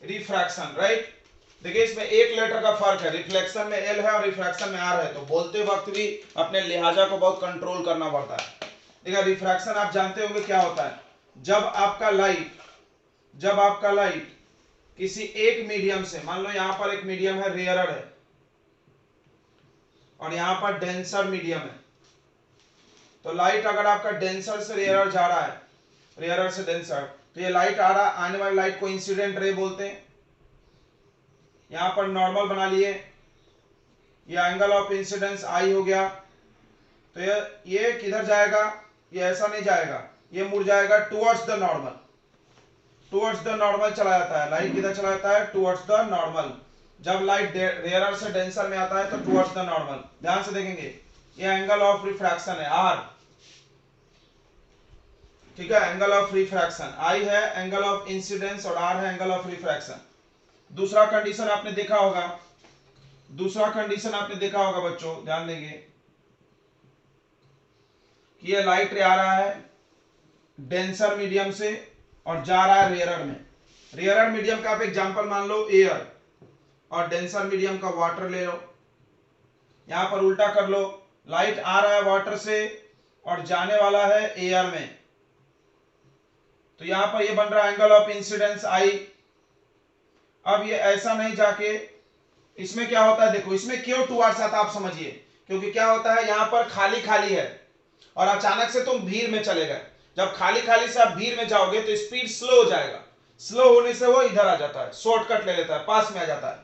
Refraction, right. देखिए इसमें एक लेटर का फर्क है, रिफ्लेक्शन में एल है और रिफ्रैक्शन में आर है, तो बोलते वक्त भी अपने लिहाजा को बहुत कंट्रोल करना पड़ता है। देखिए रिफ्रैक्शन आप जानते होंगे क्या होता है, जब आपका लाइट किसी एक मीडियम से, मान लो यहां पर एक मीडियम है रेयरर है और यहां पर डेंसर मीडियम है, तो लाइट अगर आपका डेंसर से रेयरर जा रहा है, रेयरर से डेंसर, तो ये लाइट आ रहा, आने वाली लाइट को इंसिडेंट रे बोलते हैं। यहां पर नॉर्मल बना लिए, ये एंगल ऑफ इंसिडेंस आई हो गया, तो ये किधर जाएगा, ये ऐसा नहीं जाएगा, ये मुड़ जाएगा towards the normal, towards the normal चला जाता है। लाइट किधर चला जाता है, टुवर्ड्स द नॉर्मल। जब लाइट रेयरर से डेंसर में आता है तो टुवर्ड्स द नॉर्मल। ध्यान से देखेंगे, ये एंगल ऑफ रिफ्रैक्शन है आर, ठीक है, एंगल ऑफ रिफ्रैक्शन। आई है एंगल ऑफ इंसिडेंस और आर है एंगल ऑफ रिफ्रैक्शन। दूसरा कंडीशन आपने देखा होगा, बच्चों ध्यान देंगे कि ये लाइट रे आ रहा है डेंसर मीडियम से और जा रहा है रेयरर में। रेयरर मीडियम का आप एग्जांपल मान लो एयर, और डेंसर मीडियम का वाटर ले लो। यहां पर उल्टा कर लो, लाइट आ रहा है वाटर से और जाने वाला है एयर में, तो यहां पर ये बन रहा है एंगल ऑफ इंसिडेंस आई। अब ये ऐसा नहीं जाके, इसमें क्या होता है, देखो इसमें क्यों टुवर्ड्स आता है आप समझिए, क्योंकि क्या होता है यहां पर खाली खाली है और अचानक से तुम भीड़ में चले गए। जब खाली खाली से आप भीड़ में जाओगे तो स्पीड स्लो हो जाएगा, स्लो होने से वो इधर आ जाता है, शॉर्टकट ले लेता है, पास में आ जाता है।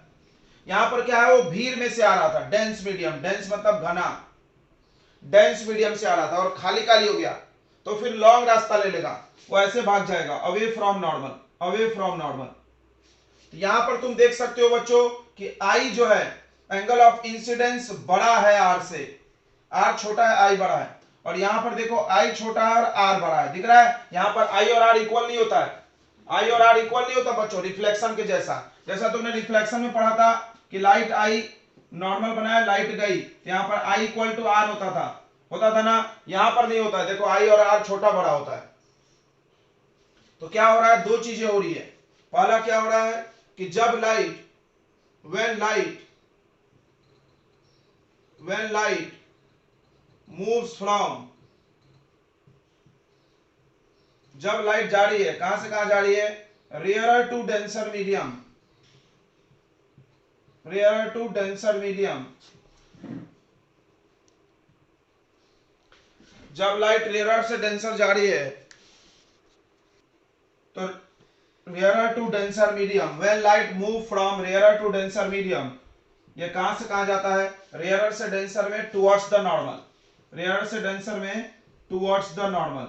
यहां पर क्या है, वो भीड़ में से आ रहा था, डेंस मीडियम, डेंस मतलब घना, डेंस मीडियम से आ रहा था और खाली खाली हो गया, तो फिर लॉन्ग रास्ता ले लेगा, वो ऐसे भाग जाएगा away from normal, away from normal. यहां पर तुम देख सकते हो बच्चों कि आई जो है एंगल ऑफ इंसिडेंस बड़ा है आर से, आर छोटा है आई बड़ा है, और यहां पर देखो आई छोटा है और आर बड़ा है, दिख रहा है। यहां पर आई और आर इक्वल नहीं होता है, आई और आर इक्वल नहीं होता बच्चों, रिफ्लेक्शन के जैसा, जैसा तुमने रिफ्लेक्शन में पढ़ा था कि लाइट आई नॉर्मल बनाया, लाइट गई, यहां पर आई इक्वल टू आर होता था ना, यहां पर नहीं होता है। देखो आई और आर छोटा बड़ा होता है। तो क्या हो रहा है, दो चीजें हो रही है। पहला क्या हो रहा है कि जब light, when light moves from, जब लाइट जा रही है, कहां से कहां जा रही है, rarer to denser medium, rarer to denser medium. जब लाइट रेयरर से डेंसर जा रही है तो rarer to denser medium, when light move from rarer to denser medium, ये कहां से कहां जाता है, रेयरर से डेंसर में टुवर्ड्स द नॉर्मल, रेयरर से डेंसर में टुवर्ड्स द नॉर्मल,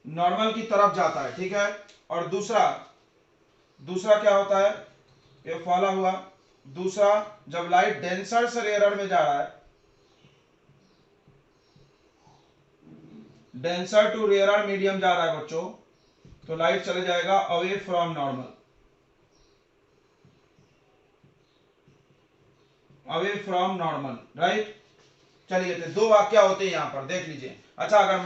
नॉर्मल की तरफ जाता है, ठीक है। और दूसरा क्या होता है, ये फॉलो हुआ। दूसरा, जब लाइट डेंसर से रेयरर में जा रहा है, डेंसर टू रेयरर मीडियम जा रहा है बच्चों, तो लाइट चले जाएगा away from normal, away from normal, right. चलिए तो दो वाक्य होते हैं यहां पर, देख लीजिए। अच्छा अगर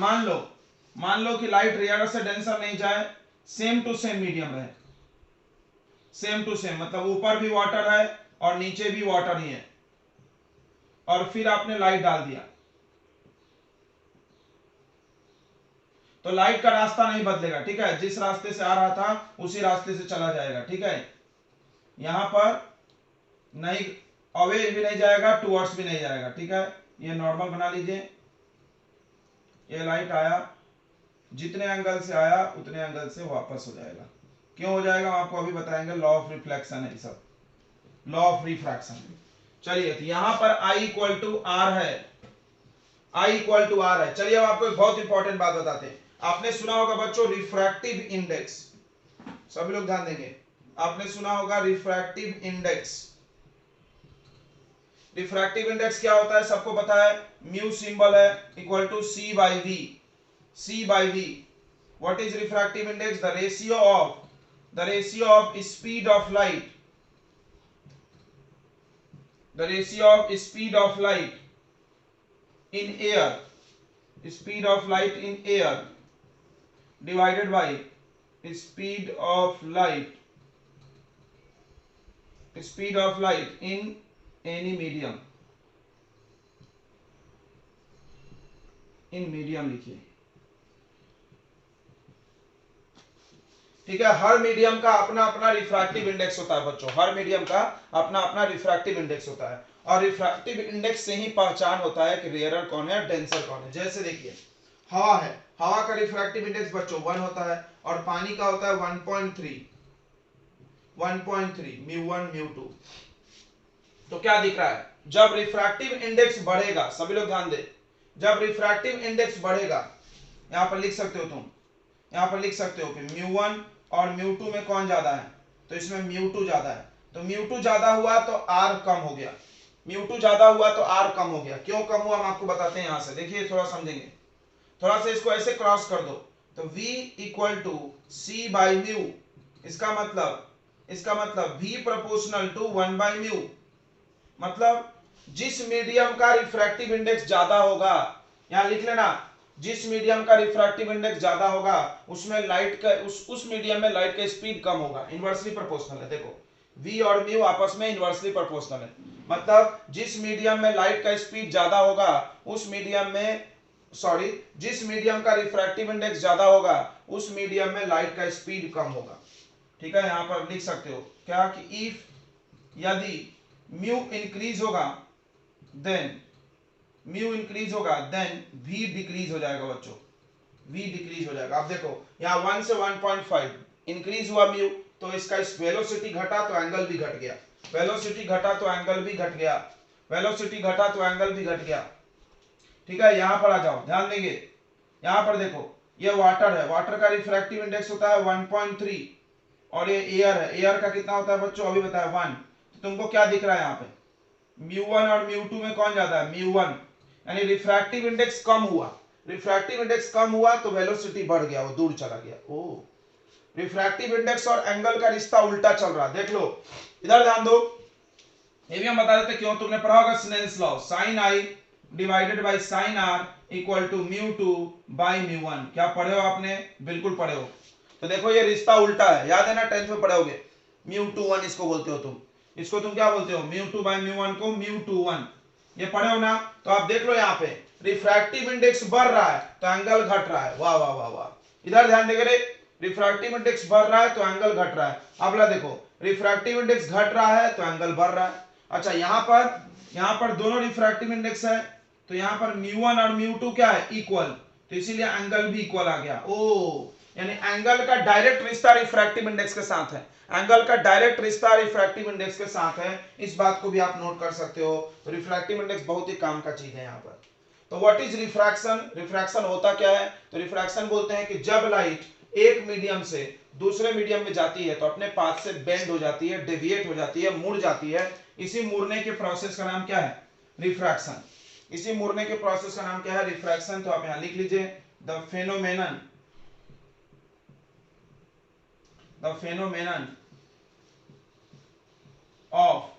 मान लो कि लाइट रेयरर से डेंसर नहीं जाए, सेम टू सेम मीडियम है, सेम टू सेम मतलब ऊपर भी वाटर है और नीचे भी वाटर ही है, और फिर आपने लाइट डाल दिया, तो लाइट का रास्ता नहीं बदलेगा, ठीक है, जिस रास्ते से आ रहा था उसी रास्ते से चला जाएगा, ठीक है। यहां पर नहीं, अवे भी नहीं जाएगा, टुवर्ड्स भी नहीं जाएगा, ठीक है। ये नॉर्मल बना लीजिए, ये लाइट आया, जितने एंगल से आया उतने एंगल से वापस हो जाएगा। क्यों हो जाएगा आपको अभी बताएंगे, लॉ ऑफ रिफ्लेक्शन है सब, लॉ ऑफ रिफ्रैक्शन। चलिए तो यहां पर I इक्वल टू आर है, I इक्वल टू आर है। चलिए अब आपको एक बहुत इंपॉर्टेंट बात बताते हैं। आपने सुना होगा बच्चों रिफ्रैक्टिव इंडेक्स, सभी लोग ध्यान देंगे, आपने सुना होगा रिफ्रैक्टिव इंडेक्स। रिफ्रैक्टिव इंडेक्स क्या होता है सबको पता है, म्यू सिंबल है equal to C by V, C by V. What is refractive index, the ratio of speed of light, the ratio of speed of light in air, speed of light in air divided by speed of light in any medium, in medium लिखिए। ठीक है, हर medium का अपना अपना refractive index होता है बच्चों, हर medium का अपना अपना रिफ्रैक्टिव इंडेक्स होता है, और रिफ्रैक्टिव इंडेक्स से ही पहचान होता है कि रेयरर कौन है, डेंसर कौन है। जैसे देखिए हवा है, हवा का रिफ्रैक्टिव इंडेक्स बच्चों 1 होता है, और पानी का होता है 1.3 μ1 μ2। तो क्या दिख रहा है, जब रिफ्रैक्टिव इंडेक्स बढ़ेगा, सभी लोग ध्यान दे, जब रिफ्रैक्टिव इंडेक्स बढ़ेगा, यहां पर लिख सकते हो तुम, यहां पर लिख सकते हो कि μ1 और μ2 में कौन ज्यादा है, तो इसमें μ2 ज्यादा है, तो μ2 ज्यादा हुआ तो r कम हो गया, μ2 ज्यादा हुआ तो r कम हो गया। क्यों कम हुआ हम आपको बताते हैं, यहां से देखिए थोड़ा समझेंगे, थोड़ा सा इसको ऐसे क्रॉस कर दो, तो v equal to c by mu, इसका मतलब v proportional to 1 by mu, मतलब जिस मीडियम का रिफ्रैक्टिव इंडेक्स ज्यादा होगा, यहां लिख लेना, जिस मीडियम का रिफ्रैक्टिव इंडेक्स ज्यादा होगा उसमें लाइट का उस मीडियम में लाइट का स्पीड कम होगा, इनवर्सली प्रोपोर्शनल है। देखो v और म्यू आपस में इनवर्सली प्रोपोर्शनल है, मतलब जिस मीडियम में लाइट का स्पीड ज्यादा होगा उस मीडियम में, सॉरी, जिस मीडियम का रिफ्रैक्टिव इंडेक्स ज्यादा होगा उस मीडियम में लाइट का स्पीड कम होगा। ठीक है, यहां पर लिख सकते हो क्या कि इफ, यदि म्यू इंक्रीज होगा देन v डिक्रीज हो जाएगा बच्चों, v डिक्रीज हो जाएगा। अब देखो यहाँ 1 से 1.5 इंक्रीज हुआ म्यू, तो इसका इस वेलोसिटी घटा तो एंगल भी घट गया, वेलोसिटी घटा तो एंगल भी घट गया, वेलोसिटी घटा तो एंगल भी घट गया। ठीक है, यहां पर आ जाओ, ध्यान देंगे, यहां पर देखो ये वाटर है, वाटर का रिफ्रैक्टिव इंडेक्स होता है 1.3, और ये एयर है, एयर का कितना होता है बच्चों, अभी बताया 1। तो तुमको क्या दिख रहा है यहाँ पे, μ1 और μ2 में कौन ज्यादा है, μ1, यानी रिफ्रैक्टिव इंडेक्स कम हुआ, रिफ्रैक्टिव इंडेक्स कम हुआ तो वेलोसिटी बढ़ गया, वो दूर चला गया। ओ, रिफ्रैक्टिव इंडेक्स और एंगल का रिश्ता उल्टा चल रहा है, देख लो इधर ध्यान दो, ये भी हम बता देते क्यों, तुमने पढ़ा होगा Snell's law, sin i divided by sin r equal to μ2 by μ1। क्या पढ़े हो आपने, बिल्कुल पढ़े हो। तो देखो ये रिश्ता उल्टा है, याद है ना, 10th में पढ़े होगे, μ21 इसको बोलते हो तुम, इसको तुम क्या बोलते हो, μ2 बाय μ1 को μ21, ये पढ़े हो ना। तो आप देख लो यहाँ पे रिफ्रैक्टिव इंडेक्स बढ़ रहा है तो एंगल घट रहा है, वाह वाह वाह वाह, इधर ध्यान देंगे, रिफ्रैक्टिव इंडेक्स बढ़ रहा है तो एंगल घट रहा है। अगला देखो रिफ्रैक्टिव इंडेक्स घट रहा है तो एंगल बढ़ रहा है। अच्छा यहाँ पर दोनों रिफ्रैक्टिव इंडेक्स है, तो यहाँ पर μ1 और μ2 क्या है, इक्वल, तो इसीलिए एंगल भी इक्वल आ गया। ओ, यानी एंगल का डायरेक्ट रिश्ता रिफ्रैक्टिव इंडेक्स के साथ है, एंगल का डायरेक्ट रिश्ता रिफ्रैक्टिव इंडेक्स के साथ है, इस बात को भी आप नोट कर सकते हो। तो रिफ्रैक्टिव इंडेक्स बहुत ही काम का चीज है यहाँ पर। तो व्हाट इज रिफ्रैक्शन, रिफ्रैक्शन होता क्या है, तो रिफ्रैक्शन बोलते हैं कि जब लाइट एक मीडियम से दूसरे मीडियम में जाती है तो अपने पाथ से बेंड हो जाती है, डेविएट हो जाती है, मुड़ जाती है, इसी मुड़ने के प्रोसेस का नाम क्या है, रिफ्रैक्शन। इसी मुड़ने के प्रोसेस का नाम क्या है, रिफ्रैक्शन। तो आप यहां लिख लीजिए the phenomenon of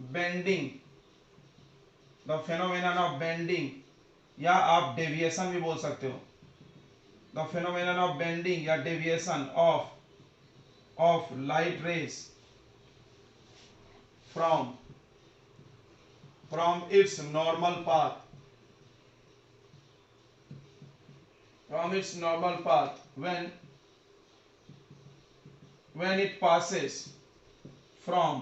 bending, the phenomenon of bending, या आप डेविएशन भी बोल सकते हो, द फेनोमेनन ऑफ बेंडिंग या deviation of light rays from its normal path, when it passes from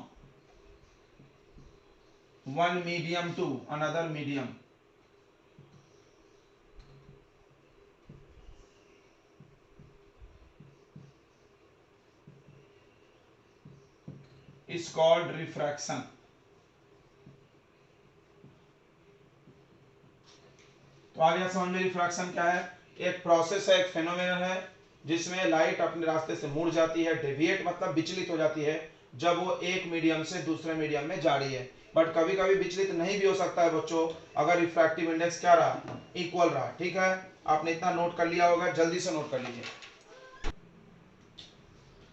one medium to another medium, is called refraction। तो आ गया समझ में रिफ्रैक्शन क्या है, एक प्रोसेस है, एक फेनोमेनन है जिसमें लाइट अपने रास्ते से मुड़ जाती है, डेविएट मतलब विचलित हो जाती है, जब वो एक मीडियम से दूसरे मीडियम में जा रही है। बट कभी कभी विचलित नहीं भी हो सकता है बच्चों, अगर रिफ्रैक्टिव इंडेक्स क्या रहा, इक्वल रहा। ठीक है, आपने इतना नोट कर लिया होगा, जल्दी से नोट कर लीजिए।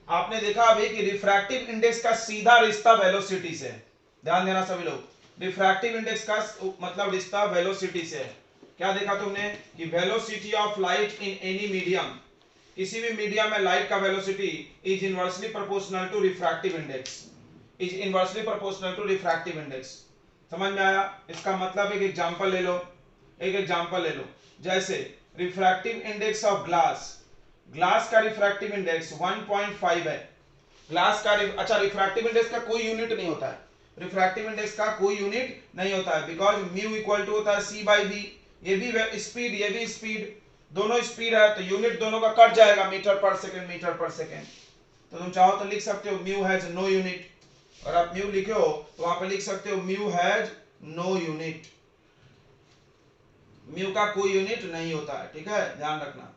आपने देखा अभी कि रिफ्रैक्टिव इंडेक्स का सीधा रिश्ता वेलोसिटी से है, ध्यान देना सभी लोग, रिफ्रैक्टिव इंडेक्स का मतलब रिश्ता वेलोसिटी से है। क्या देखा तुमने कि velocity of light in any medium, किसी भी मीडियम में लाइट का velocity is inversely proportional to refractive index, is inversely proportional to refractive index. समझ में आया? इसका मतलब एक एग्जांपल ले लो, एक एग्जांपल ले लो, जैसे refractive index of glass, glass का रिफ्रैक्टिव इंडेक्स 1.5 है। ग्लास का अच्छा, रिफ्रैक्टिव इंडेक्स का कोई यूनिट नहीं होता है, रिफ्रैक्टिव इंडेक्स का कोई यूनिट नहीं होता है, बिकॉज म्यू इक्वल टू होता है सी बाई वी। ये भी स्पीड, ये भी स्पीड, दोनों स्पीड है तो यूनिट दोनों का कट जाएगा, मीटर पर सेकेंड, मीटर पर सेकेंड। तो तुम चाहो तो लिख सकते हो म्यू हैज नो यूनिट, और आप म्यू लिखे हो तो वहां पे लिख सकते हो mu has no unit, mu का कोई यूनिट नहीं होता है, ठीक है, ध्यान रखना।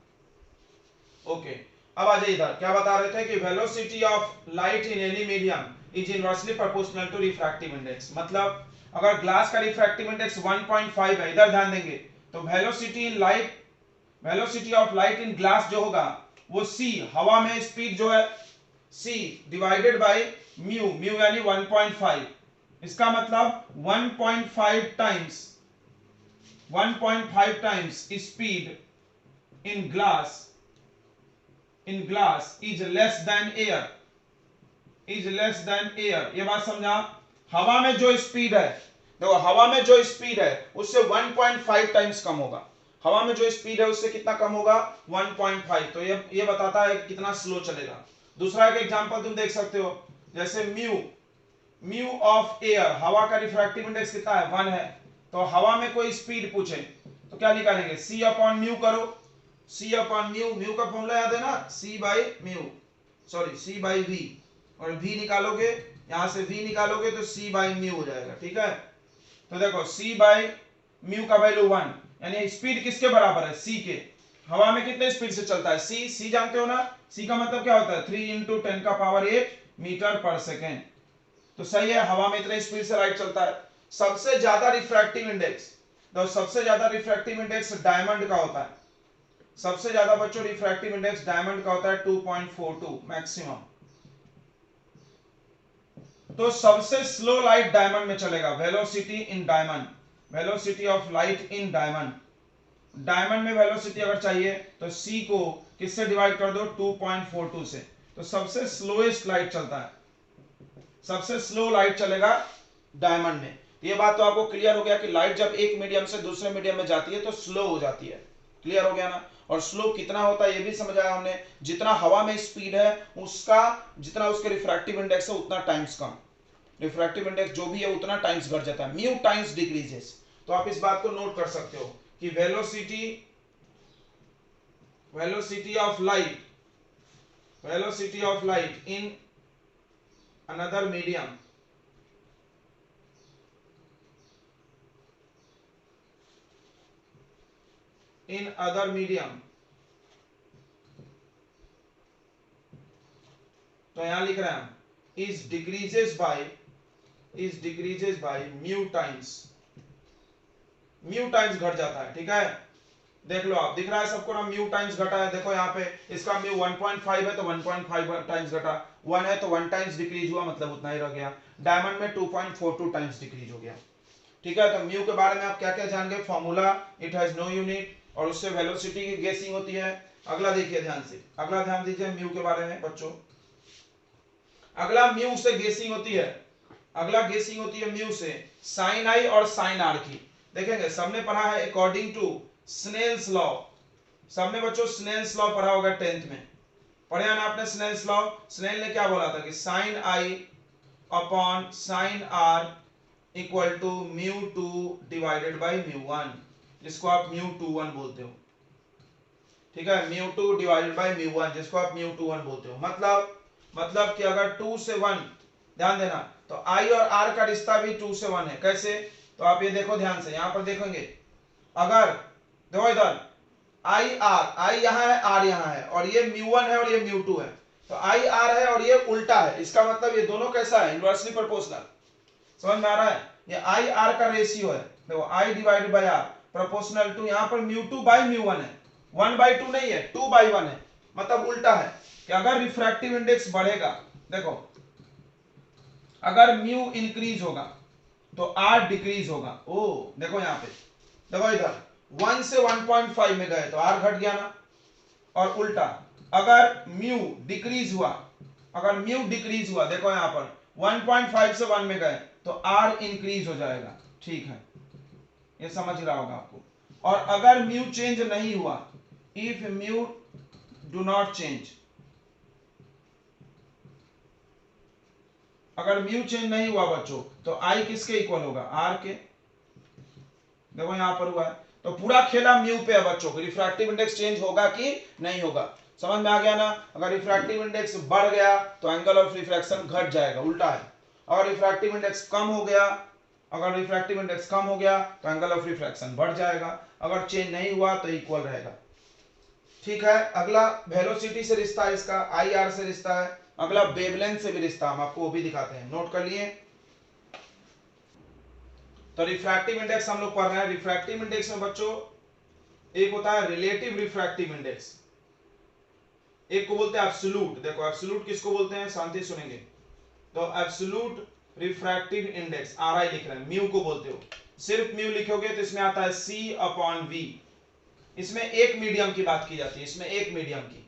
ओके, अब आ जाइए इधर, क्या बता रहे थे कि velocity of light in any medium is inversely proportional to refractive index. मतलब अगर ग्लास का रिफ्रैक्टिव इंडेक्स 1.5 है, इधर ध्यान देंगे, तो velocity in light, velocity of light in glass जो होगा वो c, हवा में स्पीड जो है c divided by mu, mu यानी 1.5, इसका मतलब 1.5 times, 1.5 times speed in glass, in glass is less than air, is less than air। ये बात समझा? हवा में जो स्पीड है, देखो हवा में जो स्पीड है उससे 1.5 टाइम्स कम होगा, हवा में जो स्पीड है उससे कितना कम होगा? 1.5। तो ये बताता है कितना स्लो चलेगा। दूसरा एक एग्जांपल तुम देख सकते हो, जैसे म्यू, म्यू ऑफ एयर, हवा का रिफ्रैक्टिव इंडेक्स कितना है? 1 है। तो हवा में कोई स्पीड पूछे तो क्या निकालेंगे? c अपॉन म्यू करो, c अपॉन म्यू, म्यू का फॉर्मूला याद है ना, c by mu, sorry c by v, और v निकालोगे, यहां से v निकालोगे तो c बाई म्यू हो जाएगा, ठीक है। तो देखो c बाई म्यू का वैल्यू 1, यानी स्पीड किसके बराबर है? c के। हवा में कितने स्पीड से चलता है? c जानते हो ना, c का मतलब क्या होता है? 3 × 10⁸ मीटर पर सेकेंड। तो सही है, हवा में इतने स्पीड से लाइट चलता है। सबसे ज्यादा रिफ्रैक्टिव इंडेक्स, तो सबसे ज्यादा रिफ्रैक्टिव इंडेक्स डायमंड का होता है, सबसे ज्यादा बच्चों रिफ्रैक्टिव इंडेक्स डायमंड का होता है 2.42 मैक्सिमम। तो सबसे स्लो लाइट डायमंड में चलेगा, velocity in diamond, velocity of light in diamond, diamond में वेलोसिटी अगर चाहिए तो c को किससे डिवाइड कर दो? 2.42 से। तो सबसे स्लोएस्ट लाइट चलता है, सबसे स्लो लाइट चलेगा डायमंड में। ये बात तो आपको क्लियर हो गया कि लाइट जब एक मीडियम से दूसरे मीडियम में जाती है तो स्लो हो जाती है, क्लियर हो गया ना। और स्लो कितना होता है ये भी समझाया हमने, जितना हवा में स्पीड है उसका, जितना उसके रिफ्रैक्टिव इंडेक्स है उतना टाइम्स कम, रिफ्रैक्टिव इंडेक्स जो भी है उतना टाइम्स घट जाता है, म्यू टाइम्स डिक्रीजेस। तो आप इस बात को नोट कर सकते हो कि velocity, velocity of light, velocity of light in another medium in other medium, तो यहां लिख रहे हैं हम is decreases by mu times, mu times घट जाता है, ठीक है। देख लो आप, दिख रहा है सबको ना, म्यू टाइम्स घटा है, देखो यहाँ पे इसका म्यू 1.5 है तो 1.5 टाइम्स घटा, 1 है तो 1 टाइम्स डिक्रीज हुआ, मतलब उतना ही रह गया। डायमंड में 2.42 टाइम्स डिक्रीज हो गया, ठीक है। तो म्यू के बारे में आप क्या क्या जान गए? Formula, it has no unit, और उससे वेलोसिटी की गेसिंग होती है। अगला देखिए ध्यान से, अगला ध्यान दीजिए म्यू के बारे में बच्चों। अगला म्यू से गेसिंग होती है, अगला गेसिंग होती है म्यू से साइन आई और साइन आर की। देखेंगे सबने पढ़ा है अकॉर्डिंग टू स्नेल्स लॉ, सबने बच्चों स्नेल्स लॉ पढ़ा होगा 10th में, पढ़े ना आपने स्नेल्स लॉ। स्नेल ने क्या बोला था कि sine I upon sine R equal to mu two divided by mu one, जिसको आप म्यू टू वन बोलते हो, ठीक है। Mu two divided by mu one, जिसको आप म्यू टू वन बोलते हो। मतलब कि अगर 2 से 1, ध्यान देना, तो आई और आर का रिश्ता भी 2 से 1 है। कैसे? तो आप ये देखो ध्यान से, यहां पर देखेंगे, अगर देखो इधर आई आर, आई यहां है, आर यहां है, और ये म्यू वन है और ये म्यू टू है, तो आई आर है और ये उल्टा है, इसका मतलब ये दोनों कैसा है? Inversely proportional. समझ में आ रहा है? ये आई आर का रेशियो है, देखो I divided by R proportional to, यहां पर mu two by mu one है, 1/2 नहीं है, 2/1 है, मतलब उल्टा है कि अगर रिफ्रैक्टिव इंडेक्स बढ़ेगा, देखो अगर म्यू इंक्रीज होगा तो आर डिक्रीज होगा। ओ देखो यहां पे, देखो इधर 1 से 1.5 में गए तो आर घट गया ना। और उल्टा अगर म्यू डिक्रीज हुआ, देखो यहां पर 1.5 से 1 में गए तो आर इंक्रीज हो जाएगा। ठीक है, ये समझ रहा होगा आपको। और अगर म्यू चेंज नहीं हुआ, if mu do not change, अगर म्यू चेंज नहीं हुआ बच्चों तो आई किसके इक्वल होगा, आर के। देखो यहां पर हुआ है, तो पूरा खेला म्यू पे है बच्चों को। रिफ्रैक्टिव इंडेक्स चेंज होगा कि नहीं होगा, समझ में आ गया ना। अगर रिफ्रैक्टिव इंडेक्स बढ़ गया तो एंगल ऑफ रिफ्रैक्शन घट जाएगा, उल्टा है। और रिफ्रैक्टिव इंडेक्स कम हो गया, अगर रिफ्रैक्टिव इंडेक्स कम हो गया तो एंगल ऑफ रिफ्रैक्शन बढ़ जाएगा। अगर चेंज नहीं हुआ तो इक्वल रहेगा। ठीक है, अगला वेलोसिटी से रिश्ता है इसका, आई आर से रिश्ता है। अगला वेवलेंथ से भी रिश्ता, हम आपको वो भी दिखाते हैं, नोट कर लिए। तो रिफ्रैक्टिव इंडेक्स हम लोग पढ़ रहे हैं। रिफ्रैक्टिव इंडेक्स में बच्चों एक होता है रिलेटिव रिफ्रैक्टिव इंडेक्स, एक को बोलते हैं एब्सोल्यूट। देखो एब्सोल्यूट किसको बोलते हैं, शांति सुनेंगे। तो एब्सोल्यूट रिफ्रैक्टिव इंडेक्स, आर आई लिख रहे हैं, म्यू को बोलते हो। सिर्फ म्यू लिखोगे तो इसमें आता है सी अपॉन वी। इसमें एक मीडियम की बात की जाती है, इसमें एक मीडियम की।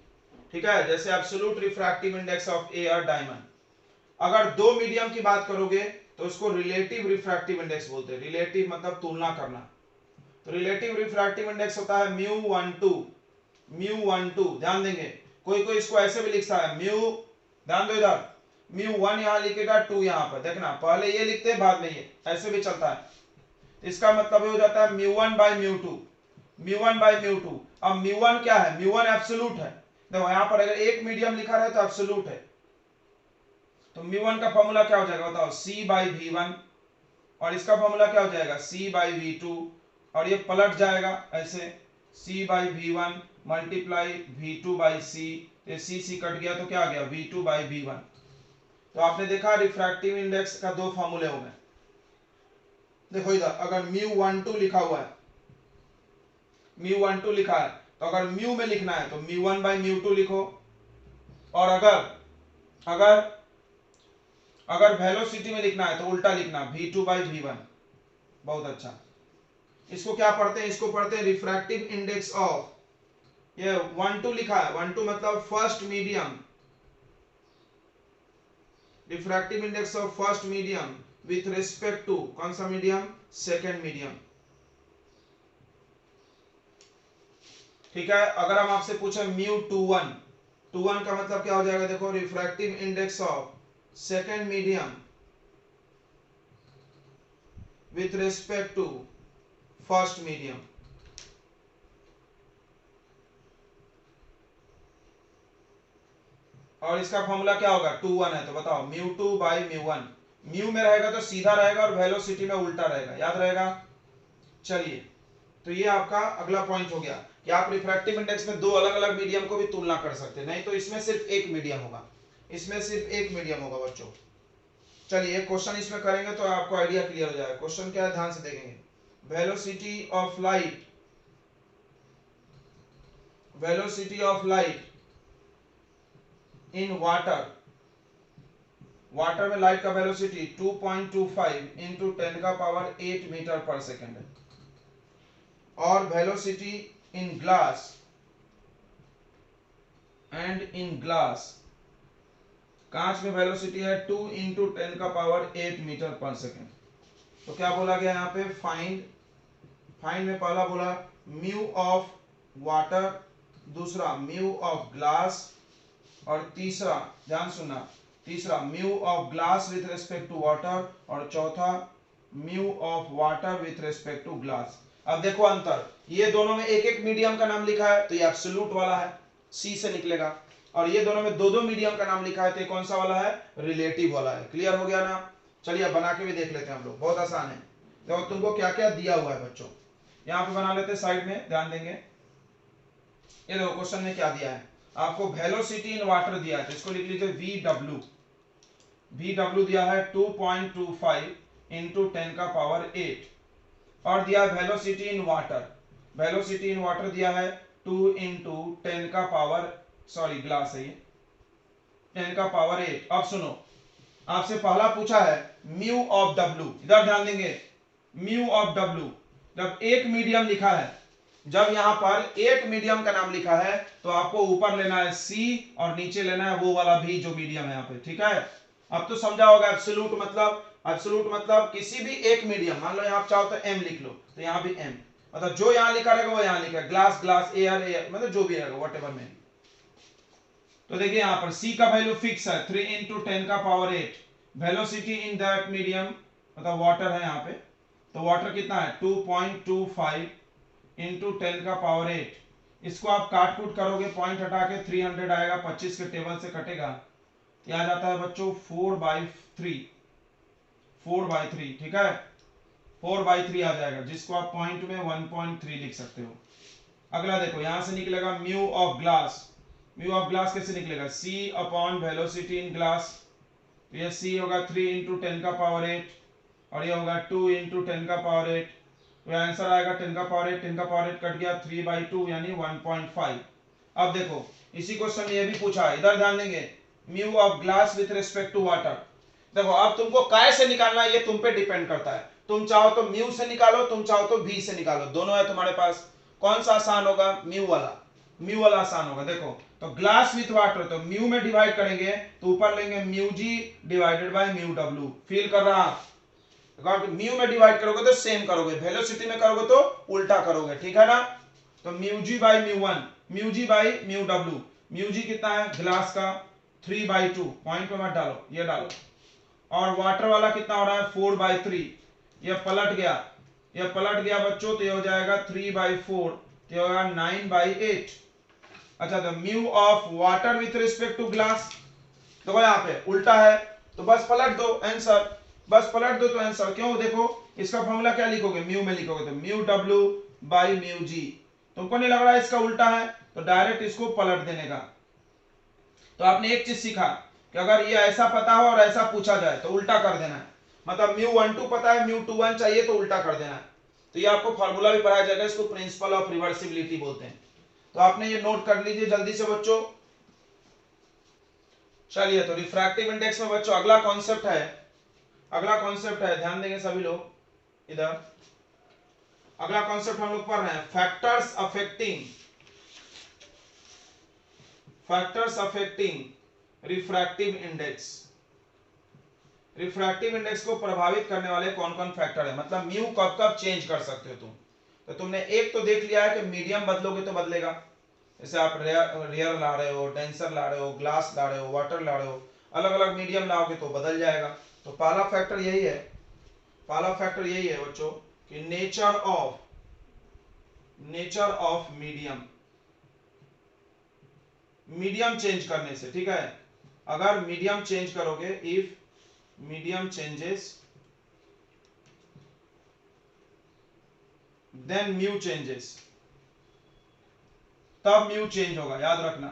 ठीक है, जैसे absolute refractive index of air diamond. अगर दो मीडियम की बात करोगे तो उसको रिलेटिव रिफ्रैक्टिव इंडेक्स बोलते हैं। रिलेटिव मतलब तुलना करना। तो रिलेटिव रिफ्रैक्टिव इंडेक्स होता है म्यू 1 2। ध्यान देंगे, कोई कोई इसको ऐसे भी लिखता है म्यू, ध्यान दो इधर, म्यू 1 यहां लिखेगा, 2 यहां पर, देखना पहले ये लिखते हैं बाद में ये, ऐसे भी चलता है। इसका मतलब हो जाता है mu 1 by mu 2, mu 1 by mu 2। अब म्यू 1 क्या है, म्यू 1 एब्सोल्यूट है। देखो यहां पर अगर एक मीडियम लिखा रहे तो एब्सोल्यूट है, तो म्यू 1 का फॉर्मूला क्या हो जाएगा बताओ, सी बाई वी 1। और इसका फॉर्मूला क्या हो जाएगा, सी बाई वी 2। और ये पलट जाएगा ऐसे, C by V 1 multiply V 2 by C. ये सी कट गया तो क्या आ गया, वी 2 बाई वी 1। तो आपने देखा रिफ्रैक्टिव इंडेक्स का दो फॉर्मूले हो गए। देखो इधर अगर म्यू 1 2 लिखा हुआ है, म्यू 1 2 लिखा है, तो अगर म्यू में लिखना है तो म्यू 1 बाई म्यू 2 लिखो। और अगर अगर वेलोसिटी में लिखना है तो उल्टा लिखना, v2 बाई v1। बहुत अच्छा। इसको क्या पढ़ते हैं, इसको पढ़ते हैं रिफ्रैक्टिव इंडेक्स ऑफ, ये 1 2 लिखा है, 1 2 मतलब first medium, refractive index of first medium with respect to, कौन सा मीडियम, सेकेंड मीडियम। ठीक है, अगर हम आपसे पूछे म्यू 2 1 का मतलब क्या हो जाएगा, देखो refractive index of second medium with respect to first medium। और इसका फॉर्मूला क्या होगा, 2 1 है तो बताओ म्यू 2 बाई म्यू 1। म्यू में रहेगा तो सीधा रहेगा और वेलोसिटी में उल्टा रहेगा, याद रहेगा। चलिए, तो ये आपका अगला पॉइंट हो गया कि आप रिफ्रैक्टिव इंडेक्स में दो अलग अलग मीडियम को भी तुलना कर सकते हैं, नहीं तो इसमें सिर्फ एक मीडियम होगा, इसमें सिर्फ एक मीडियम होगा बच्चों। चलिए एक क्वेश्चन इसमें करेंगे तो आपको आइडिया क्लियर हो जाएगा। क्वेश्चन क्या है, ध्यान से देखेंगे। Velocity of light, velocity of light in water, water में लाइट का वेलोसिटी 2.25 इंटू 10 का पावर 8 मीटर पर सेकेंड है। और velocity in glass and in glass, कांच में वेलोसिटी है 2 इंटू 10 का पावर 8 मीटर पर सेकेंड। तो क्या बोला गया यहाँ पे, फाइंड में पहला बोला म्यू ऑफ वाटर, दूसरा म्यू ऑफ ग्लास, और तीसरा, ध्यान सुनना, तीसरा mu of glass with respect to water, और चौथा mu of water with respect to glass. अब देखो अंतर, ये दोनों में एक एक मीडियम का नाम लिखा है तो ये एब्सोल्यूट वाला है, सी से निकलेगा। और ये दोनों में दो दो मीडियम का नाम लिखा है तो ये कौन सा वाला है, रिलेटिव वाला है। क्लियर हो गया ना। चलिए अब बना के भी देख लेते हैं हम लोग, बहुत आसान है। देखो तुमको क्या क्या दिया हुआ है बच्चों, यहाँ पे बना लेते हैं साइड में, ध्यान देंगे। ये देखो क्वेश्चन में क्या दिया है आपको, वेलोसिटी इन वाटर दिया है तो इसको लिख लीजिए VW दिया है 2.25 इंटू 10 का पावर 8। और दिया है velocity in water, velocity in water दिया है 2 इंटू 10 का पावर, सॉरी ग्लास है ये, 10 का पावर 8। अब सुनो, आपसे पहला पूछा है म्यू ऑफ W, इधर ध्यान देंगे, म्यू ऑफ W। जब एक मीडियम लिखा है जब यहां पर एक मीडियम का नाम लिखा है तो आपको ऊपर लेना है सी और नीचे लेना है वो वाला भी जो मीडियम है यहाँ पे, ठीक है। अब तो समझा होगा एब्सोल्यूट मतलब, एब्सोल्यूट मतलब किसी भी एक मीडियम, मान लो यहाँ आप चाहो तो एम लिख लो तो यहाँ भी एम, मतलब जो यहाँ लिखा रहेगा वो यहाँ लिखा है, ग्लास ग्लास, एयर एयर, मतलब जो भी रहेगा वट एवर में। तो देखिए यहाँ पर C का वैल्यू फिक्स है 3 इंटू 10 का power 8, velocity in that medium मतलब वाटर है यहाँ पे, तो वाटर कितना है 2.25 इंटू 10 का पावर 8, इसको आप काट कूट करोगे, पॉइंट हटा के 300 आएगा, 25 के टेबल से कटेगा, ये आ जाता है बच्चों 4/3, 4/3, ठीक है, 4/3 आ जाएगा, जिसको आप पॉइंट में 1.3 लिख सकते हो। अगला देखो यहां से निकलेगा mu of glass, mu of glass कैसे निकलेगा, C upon velocity in glass, तो ये C होगा 3 इंटू 10 का पावर 8 और ये होगा 2 इंटू 10 का पावर 8, तो आंसर आएगा 10 का पावर 8, 10 का पावर 8 कट गया 3/2 यानी 1.5। अब देखो इसी क्वेश्चन में ये भी पूछा है, इधर ध्यान देंगे, mu of glass with respect to water. देखो अब तुमको काय से निकालना है ये तुम पे डिपेंड करता है, तुम चाहो तो म्यू से निकालो, तुम चाहो तो v से निकालो, दोनों है तुम्हारे पास, कौन सा आसान होगा, म्यू वाला, म्यू वाला आसान होगा। देखो तो ग्लास विथ वाटर, तो म्यू में डिवाइड करेंगे तो ऊपर लेंगे mu G divided by mu W, feel कर रहा, म्यू में डिवाइड करोगे तो सेम करोगे, वेलोसिटी में करोगे तो उल्टा करोगे, ठीक है ना। तो mu G by mu one, mu G by mu W, mu G कितना है ग्लास का 3/2, पॉइंट पे मत डालो, ये डालो, और वाटर वाला कितना हो रहा है 4/3, ये पलट गया, ये पलट गया बच्चों, तो ये हो जाएगा 3/4, तो ये होगा 9/8। अच्छा तो mu of water with respect to glass, तो यहाँ पे उल्टा है तो बस पलट दो आंसर, बस पलट दो तो आंसर, क्यों, देखो इसका फॉर्मूला क्या लिखोगे, म्यू में लिखोगे तो mu W by mu G, तुमको नहीं लग रहा है इसका उल्टा है तो डायरेक्ट इसको पलट देने का। तो आपने एक चीज सीखा कि अगर ये ऐसा पता हो और ऐसा पूछा जाए तो उल्टा कर देना है, मतलब μ12 पता है μ21 चाहिए तो उल्टा कर देना है। तो ये आपको फार्मूला भी पढ़ाया जाएगा, इसको प्रिंसिपल ऑफ रिवर्सिबिलिटी बोलते हैं, तो आपने ये नोट कर लीजिए जल्दी से बच्चों। चलिए तो रिफ्रैक्टिव इंडेक्स में बच्चों अगला कॉन्सेप्ट है, अगला कॉन्सेप्ट है, ध्यान देंगे सभी लोग इधर, अगला कॉन्सेप्ट हम लोग पढ़ रहे हैं factors affecting, factors affecting refractive index. Refractive index को प्रभावित करने वाले कौन कौन फैक्टर है, मतलब म्यू कब कब चेंज कर सकते हो तुम। तो तुमने एक तो देख लिया है कि मीडियम बदलोगे तो बदलेगा, जैसे आप रेयर ला रहे हो, डेंसर ला रहे हो, ग्लास ला रहे हो, वाटर ला रहे हो, अलग अलग मीडियम लाओगे तो बदल जाएगा। तो पहला फैक्टर यही है, पहला फैक्टर यही है बच्चों कि nature of medium, medium change करने से, ठीक है, अगर मीडियम चेंज करोगे, if medium changes then mu changes, तब म्यू चेंज होगा, याद रखना।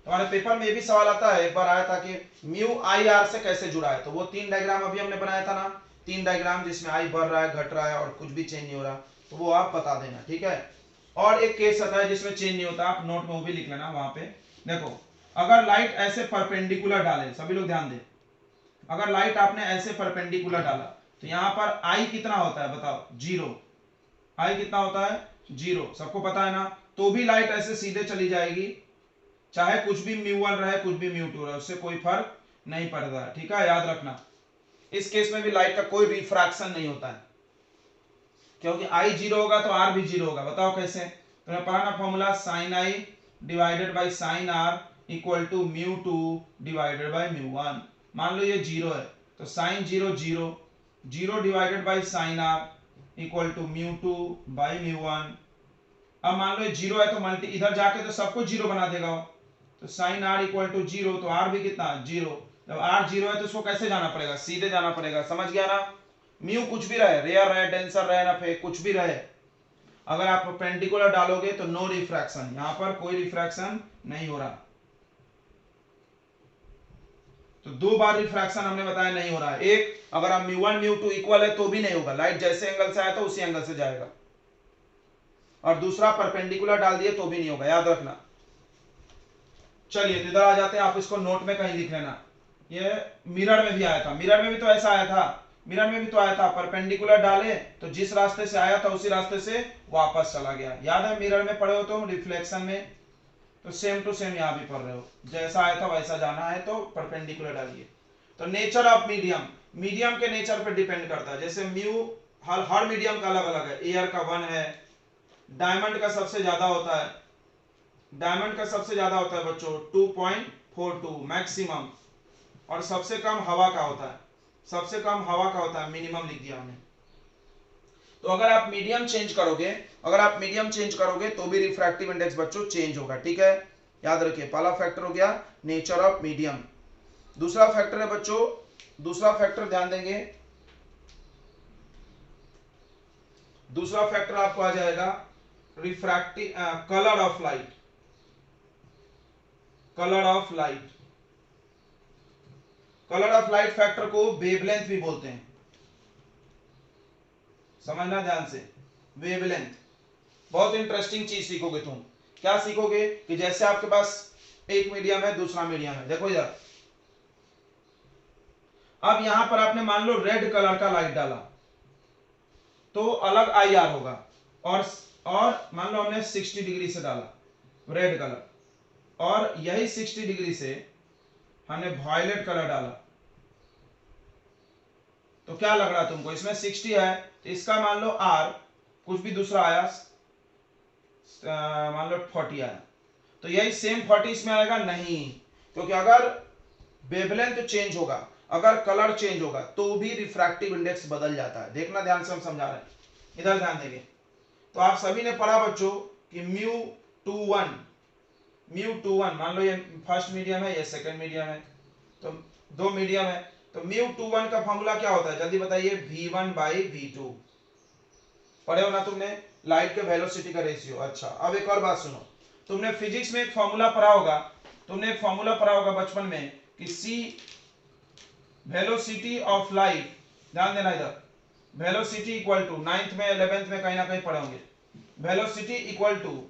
तुम्हारे पेपर में ये भी सवाल आता है, एक बार आया था कि म्यू आई आर से कैसे जुड़ा है, तो वो 3 डायग्राम अभी हमने बनाया था ना, 3 डायग्राम जिसमें आई बढ़ रहा है, घट रहा है और कुछ भी चेंज नहीं हो रहा, तो वो आप बता देना, ठीक है। और एक केस आता है जिसमें चेंज नहीं होता, आप नोट में वो भी लिख लेना वहां पे। देखो अगर लाइट ऐसे परपेंडिकुलर डाले, सभी लोग ध्यान दें, अगर लाइट आपने ऐसे परपेंडिकुलर डाला तो यहां पर आई कितना होता है बताओ, 0, आई कितना होता है 0, सबको पता है ना, तो भी लाइट ऐसे सीधे चली जाएगी, चाहे कुछ भी μ1 रहे कुछ भी μ2 रहे, उससे कोई फर्क नहीं पड़ता है, ठीक है, याद रखना। इस केस में भी लाइट का कोई रिफ्रैक्शन नहीं होता है, क्योंकि I 0 होगा तो R भी 0 होगा, बताओ कैसे, तो पढ़ा ना formula sin I divided by sin R equal to μ2 divided by μ1। मान लो ये 0 है तो sin 0 0, 0 divided by sin R equal to μ2 by μ1। अब मान लो ये 0 है तो मल्टी इधर जाके तो सबको 0 बना देगा, तो sin R इक्वल टू 0, तो R भी कितना 0, जब R 0 है तो उसको कैसे जाना पड़ेगा, सीधे जाना पड़ेगा, समझ गया ना। म्यू कुछ भी रहे, रेयर रहे, डेंसर रहे ना फेक, कुछ भी रहे, अगर आप पेंडिकुलर डालोगे तो नो रिफ्रैक्शन, यहां पर कोई रिफ्रैक्शन नहीं हो रहा। तो 2 बार रिफ्रैक्शन हमने बताया नहीं हो रहा है, एक अगर आप μ1 μ2 इक्वल है तो भी नहीं होगा, लाइट जैसे एंगल से आया तो उसी एंगल से जाएगा, और दूसरा परपेंडिकुलर डाल दिए तो भी नहीं होगा, याद रखना। चलिए इधर आ जाते हैं, आप इसको नोट में कहीं लिख लेना, ये मिरर में भी आया था, मिरर में भी तो ऐसा आया था मिरर में भी तो आया था, परपेंडिकुलर डाले तो जिस रास्ते से आया था उसी रास्ते से वापस चला गया। याद है मिरर में पढ़े हो तुम रिफ्लेक्शन में, तो सेम टू सेम यहाँ भी पढ़ रहे हो, जैसा आया था वैसा जाना है तो परपेंडिकुलर डालिए। तो नेचर ऑफ मीडियम, मीडियम के नेचर पर डिपेंड करता है। जैसे म्यू हर मीडियम का अलग अलग है, एयर का 1 है, डायमंड का सबसे ज्यादा होता है, डायमंड का सबसे ज्यादा होता है बच्चों 2.42 मैक्सिमम, और सबसे कम हवा का होता है, सबसे कम हवा का होता है मिनिमम लिख दिया हमने। तो अगर आप मीडियम चेंज करोगे, अगर आप मीडियम चेंज करोगे तो भी रिफ्रैक्टिव इंडेक्स बच्चों चेंज होगा, ठीक है, याद रखिए। पहला फैक्टर हो गया नेचर ऑफ मीडियम। दूसरा फैक्टर है बच्चों, दूसरा फैक्टर ध्यान देंगे, दूसरा फैक्टर आपको आ जाएगा refractive colour of light, colour of light. Colour of light factor को वेवलेंथ भी बोलते हैं, समझना ध्यान से, वेवलेंथ। बहुत इंटरेस्टिंग चीज सीखोगे तुम। क्या सीखोगे कि जैसे आपके पास एक मीडियम है दूसरा मीडियम है, देखो इधर, अब यहां पर आपने मान लो रेड कलर का लाइट डाला तो अलग IR होगा, और मान लो हमने 60 डिग्री से डाला रेड कलर, और यही 60 डिग्री से हमने वायलेट कलर डाला, तो क्या लग रहा तुमको, इसमें 60 है तो इसका मान लो R कुछ भी दूसरा आया, मान लो 40 आया, तो यही सेम 40 इसमें आएगा नहीं, क्योंकि अगर वेवलेंथ चेंज होगा, अगर कलर चेंज होगा तो भी रिफ्रैक्टिव इंडेक्स बदल जाता है। देखना ध्यान से हम समझा रहे हैं, इधर ध्यान देंगे। तो आप सभी ने पढ़ा बच्चों कि म्यू 21 मान लो ये फर्स्ट मीडियम है, ये सेकंड मीडियम है, तो दो मीडियम है, तो म्यू 21 का फॉर्मूला क्या होता है जल्दी बताइए, V1/V2। पढ़े हो ना तुमने, लाइट के वेलोसिटी का रेशियो। अच्छा अब एक और बात सुनो, तुमने फिजिक्स में एक फॉर्मूला पढ़ा होगा, तुमने एक फॉर्मूला पढ़ा होगा बचपन में कि C वेलोसिटी ऑफ लाइट, ध्यान देना इधर, वेलोसिटी इक्वल टू, 9th में 11th में कहीं ना कहीं पढ़े होंगे, velocity equal to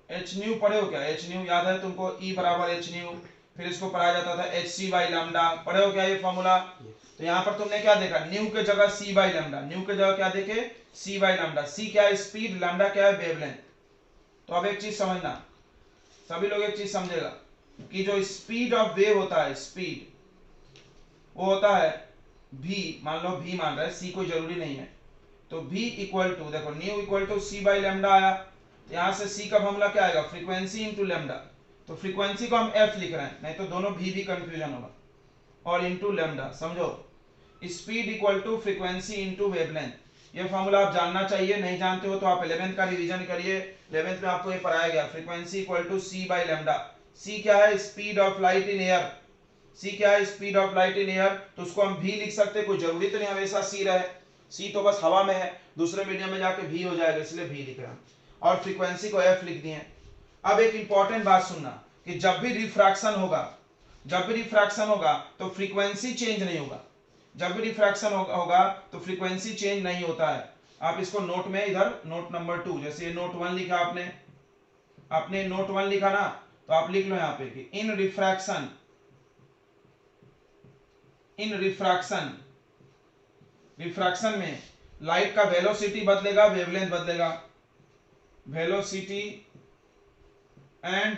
H nu, पढ़े हो क्या, एच न्यू याद है तुमको, E बराबर एच न्यू, फिर इसको पढ़ाया जाता था hc/लैम्डा, पढ़े हो क्या ये फॉर्मूला। तो यहाँ पर तुमने क्या देखा, न्यू के जगह c/लैम्डा, न्यू के जगह क्या देखे c/लैम्डा, c क्या है स्पीड, लैम्डा क्या है वेवलेंथ। तो अब एक चीज समझना, सभी लोग एक चीज समझेगा कि जो स्पीड ऑफ वेव होता है, स्पीड वो होता है v, मान लो v मान रहा है, c कोई जरूरी नहीं है, तो v इक्वल टू, देखो न्यू इक्वल टू c/लैम्डा आया, तो यहां से c का फॉर्मूला क्या आएगा, फ्रीक्वेंसी इंटू लैम्डा, तो फ्रीक्वेंसी को हम f लिख रहे हैं, नहीं तो दोनों v भी कंफ्यूजन होगा, और इंटू लैम्डा, समझो, speed equal to frequency into wavelength. ये फॉर्मूला आप जानना चाहिए, नहीं जानते हो तो आप 11th का रिवीजन करिए, 11th में आपको ये पढ़ाया गया, फ्रीक्वेंसी इक्वल टू c/लैम्डा। c क्या है, speed of light in air, c क्या है, speed of light in air, तो उसको हम v लिख सकते, कोई जरूरी तो नहीं हमेशा c रहे, c तो बस हवा में है, दूसरे मीडियम में जाके v हो जाएगा, इसलिए v लिख रहे हैं, और फ्रीक्वेंसी को f लिख दिए। अब एक इंपॉर्टेंट बात सुनना कि जब भी रिफ्रैक्शन होगा, जब भी रिफ्रैक्शन होगा तो फ्रीक्वेंसी चेंज नहीं होगा, जब भी रिफ्रैक्शन होगा तो फ्रीक्वेंसी चेंज नहीं होता है। आप इसको नोट में, इधर नोट नंबर 2, जैसे ये नोट 1 लिखा आपने, आपने नोट 1 लिखा ना, तो आप लिख लो यहाँ पे कि इन रिफ्रैक्शन, इन रिफ्रैक्शन, रिफ्रैक्शन में लाइट का वेलोसिटी बदलेगा, वेवलेंथ बदलेगा, velocity and